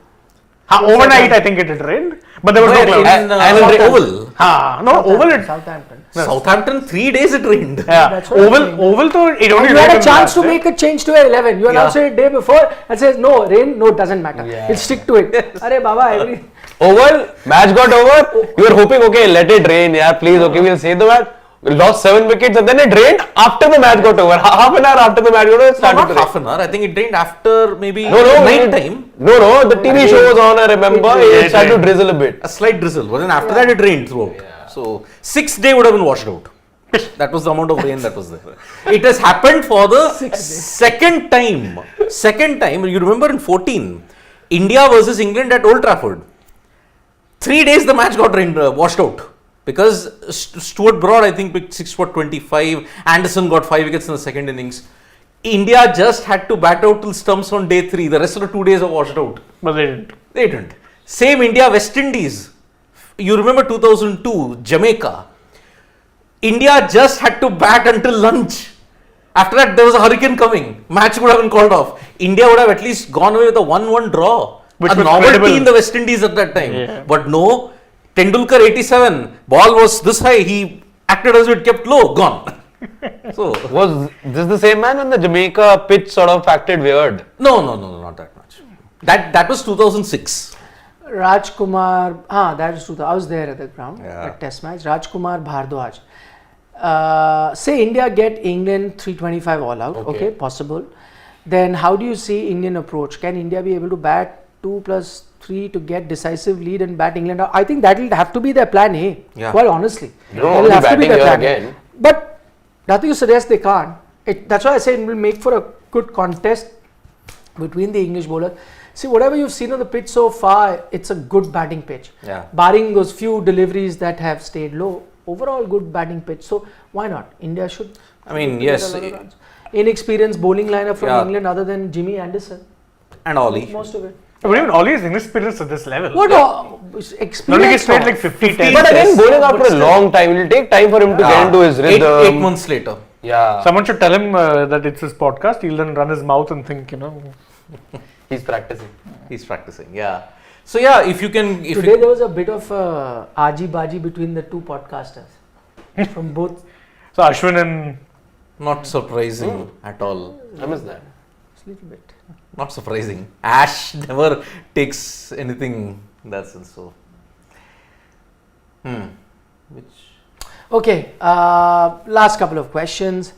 Overnight, I think it had rained, but there was no cloud. In Oval. No, oval. Southampton. Southampton, 3 days it rained. Yeah, That's what I'm saying. oval. Though it only And you had rained a chance last to day. make a change to your 11. You announced it a day before and says no rain, no it doesn't matter. We'll stick to it. Arey Baba, Oval, match got over. You were hoping, okay, let it rain, yeah, please, okay, we'll save the match. We lost 7 wickets and then it rained after the match got over. Half an hour after the match got over, it No, started not to rain. half an hour. I think it rained after maybe No, night time. No, the TV show was on, I remember. It started to drizzle a bit. A slight drizzle. But then after that it rained throughout. So 6th day would have been washed out. That was the amount of rain that was there. It has happened for the second time. Second time. You remember in 14, India versus England at Old Trafford. 3 days the match got washed out. Because Stuart Broad, I think, picked 6 for 25. Anderson got 5 wickets in the second innings. India just had to bat out till stumps on day 3. The rest of the 2 days are washed out. But they didn't. They didn't. Same India, West Indies. You remember 2002, Jamaica. India just had to bat until lunch. After that, there was a hurricane coming. Match would have been called off. India would have at least gone away with a 1-1 draw. Which a was novelty credible. in the West Indies at that time. Yeah. But no, Tendulkar 87, ball was this high, he acted as if it kept low, gone. So, Was this the same man when the Jamaica pitch sort of acted weird? no, not that much. That was 2006. Rajkumar, that is true. I was there at the ground Yeah. at Test match. Rajkumar Bhardwaj. Say India get England 325 all out. Okay, possible. Then how do you see Indian approach? Can India be able to bat 2+3 to get decisive lead and bat England out? I think that will have to be their plan A. Yeah. Quite honestly, You don't That want will to be have to be batting their here plan A. again. But nothing to suggest they can't. That's why I say it will make for a good contest between the English bowlers. See, whatever you've seen on the pitch so far, it's a good batting pitch. Yeah. Barring those few deliveries that have stayed low, overall good batting pitch. So why not? India should. I mean, get yes, a lot of runs. Inexperienced bowling lineup from Yeah. England other than Jimmy Anderson. And Ollie. Most of it. But even Ollie is inexperienced at this level. What experience? Not like he's played like 50 tests. But again, Yes, bowling but after a still. long time, it will take time for him to get into his rhythm. 8 months later. Yeah, Someone should tell him that it's his podcast. He'll then run his mouth and think, he's practicing. He's practicing, yeah. So yeah, if you can, if Today there was a bit of aji baji between the two podcasters from both. So Ashwin and not surprising at all. I miss that. Just a little bit. Not surprising. Ash never takes anything in that sense. So, which Okay, last couple of questions.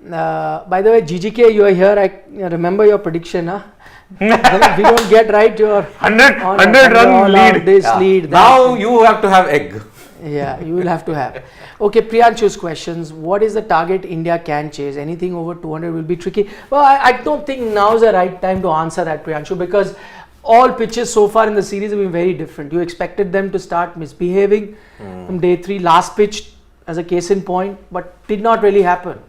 By the way, GGK, you are here. I remember your prediction. Huh? We don't get right your 100 run lead. This lead. That. now you have to have egg. Yeah, you will have to have. Okay, Priyanshu's questions. What is the target India can chase? Anything over 200 will be tricky. Well, I don't think now is the right time to answer that, Priyanshu, because all pitches so far in the series have been very different. You expected them to start misbehaving from day 3. Last pitch as a case in point, but did not really happen.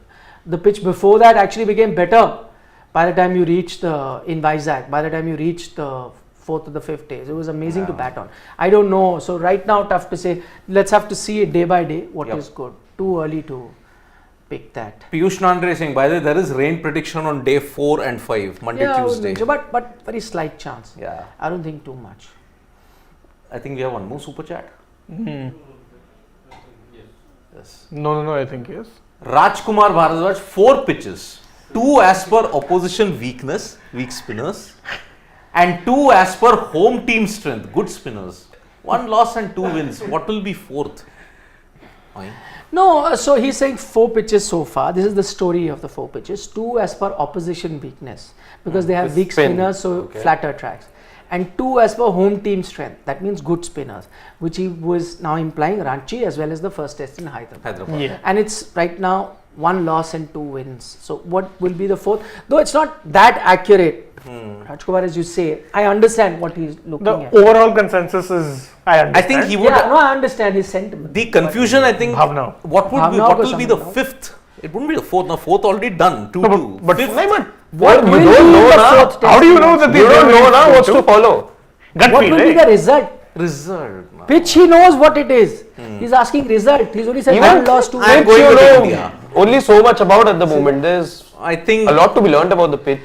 The pitch before that actually became better by the time you reached in Vizag, by the time you reached the 4th or the 5th days. It was amazing to bat on. I don't know. So right now, tough to say. Let's have to see it day by day what is good. Too early to pick that. Piyush Nandre saying, by the way, there is rain prediction on day 4 and 5, Monday, I would Tuesday. mention, but very slight chance. Yeah, I don't think too much. I think we have one more super chat. Yes. No, I think yes. Rajkumar Bharadwaj, 4 pitches. 2 as per opposition weakness, weak spinners, and 2 as per home team strength, good spinners. 1 loss and 2 wins. What will be 4th? Fine. No, so he's saying 4 pitches so far. This is the story of the 4 pitches. 2 as per opposition weakness because they have weak spin. spinners, so flatter tracks. And 2 as per home team strength. That means good spinners, which he was now implying Ranchi as well as the first test in Hyderabad. Yeah. And it's right now 1 loss and 2 wins. So what will be the 4th? Though it's not that accurate. Rajkumar, as you say, I understand what he's looking The at. overall consensus is I understand. I think he would. Yeah, no, I understand his sentiment. The confusion, I think. Bhavna. What would Bhavna what goes will be the somewhere 5th? It wouldn't be the 4th. Now 4th already done. 2-2. but Fifth, What you will don't be know the now. 4th How do you test know match? that You don't know now what's to follow. Gut What feel, will be eh? the result? Result. No. Pitch, he knows what it is. He's asking result. He's only said Even one loss, two I'm wins. going you with know India. only so much about at the moment. There's I think a lot to be learned about the pitch.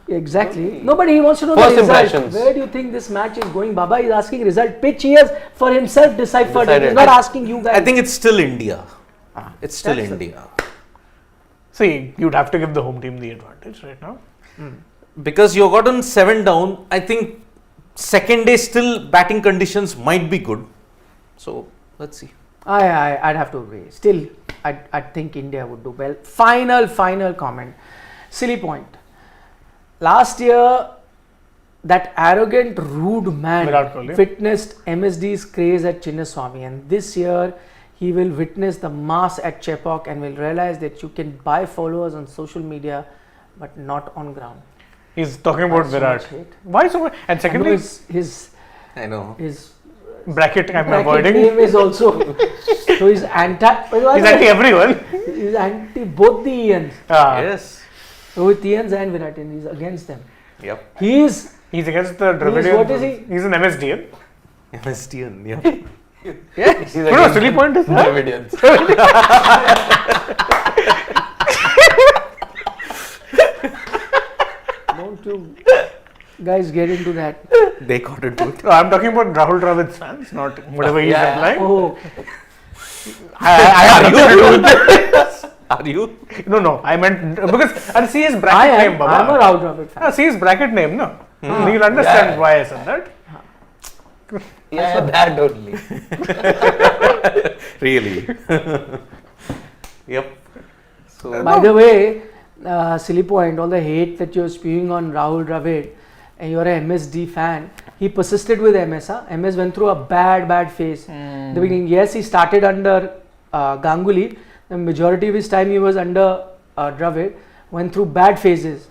Exactly. No, but he wants to know First the result. impressions. Where do you think this match is going? Baba is asking result. Pitch, he has for himself deciphered it. Decided. He's not asking you guys. I think it's still India. It's still That's India. See, you'd have to give the home team the advantage right now. Because you've gotten 7 down, I think second day still batting conditions might be good. So let's see. I'd have to agree. Still, I think India would do well. Final comment. Silly point. Last year, that arrogant, rude man Virat Kohli. witnessed MSD's craze at Chinnaswamy, and this year he will witness the mass at Chepauk and will realize that you can buy followers on social media, but not on ground. He's talking Why about so Virat. much hate? Why so much? And I know secondly, his I know. bracket I'm bracket avoiding. name is also so he's He's anti everyone. He's anti both the Ians. Yes. With Ians and Virat, and he's against them. Yep. He's He's against the Dravidian. what is he? He's an MSDN. MSTN. Yeah. He's No, silly point is that. Dravidians. don't you guys get into that? They got into it. No, I'm talking about Rahul Dravid's fans, not whatever he's Yeah. implying. Oh, I have nothing to do with it. Are you? No, I meant because and see his I bracket name, am. Baba. I'm a Rahul Dravid fan. See his bracket name, no? You'll understand Yeah. why I said that. Yeah, that only. Really? Yep. So By the way, silly point, all the hate that you're spewing on Rahul Dravid and you're a MSD fan, he persisted with MS. MS went through a bad phase. In the beginning, yes, he started under Ganguly. The majority of his time he was under Dravid, went through bad phases.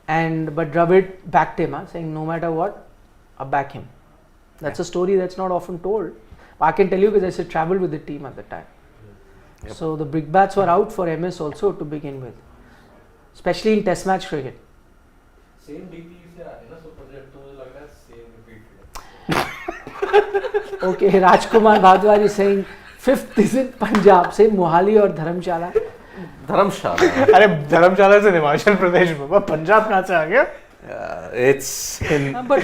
But Dravid backed him, saying no matter what, I'll back him. That's a story that's not often told. I can tell you because I said traveled with the team at the time. Yep. So the big bats were out for MS also to begin with, especially in Test match cricket. Same DP से आ रहे हैं ना super jet तो मुझे लग रहा है same repeat Okay, Rajkumar Bhadwar is saying fifth is in Punjab, same Mohali or Dharamshala. Dharamshala. अरे धर्मशाला से हिमाचल प्रदेश बाबा पंजाब कहाँ से आ गया? It's in. But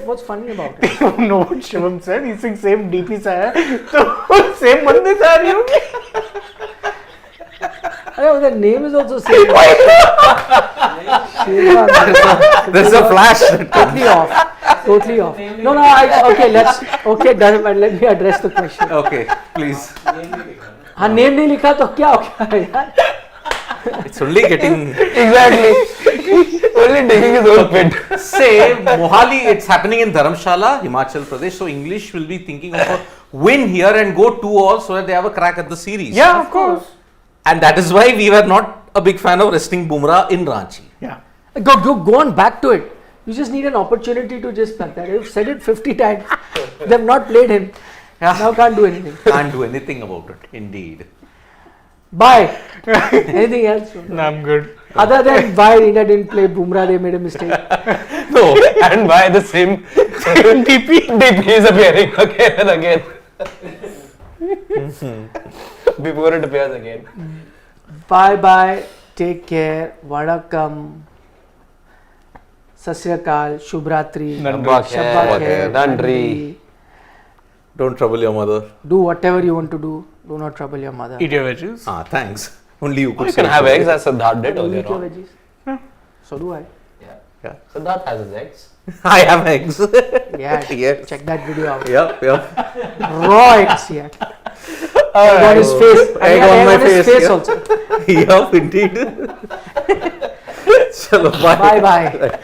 what's funny about it? You know what Shivam said? He's saying same DP से आया तो same बंदे से आ रही होगी. The name is also same. There's a flash. Totally off. No, let me address the question. Okay, please. हाँ name नहीं लिखा तो क्या हो गया यार? It's only getting. Exactly. Only digging his own pit. Say Mohali, it's happening in Dharamshala, Himachal Pradesh. So English will be thinking of a win here and go 2-2 so that they have a crack at the series. Yeah, of course. And that is why we were not a big fan of resting Bumrah in Ranchi. Yeah. Go on back to it. You just need an opportunity to just plug that. You've said it 50 times. They've not played him. Yeah. Now can't do anything. Can't do anything about it. Indeed. Bye. Anything else? No, I'm good. Other than why India didn't play Bumrah, they made a mistake. No, and why the same DP is appearing again and again. Before it appears again. Bye. Take care. Vanakkam. Sasyakal. Shubhratri. Shabba khair. Nandri. Don't trouble your mother. Do whatever you want to do. Do not trouble your mother. Eat your veggies. Thanks. Only you could You say can have so. eggs as Siddharth did Don't earlier eat your on. veggies. So do I. Yeah. Siddharth has his eggs. I have eggs. Yeah. Yes. Check that video out. Yep. Raw eggs, yeah. Egg on his face. Egg on my his face, face yeah. also. Yep, indeed. Chalo, bye. Bye.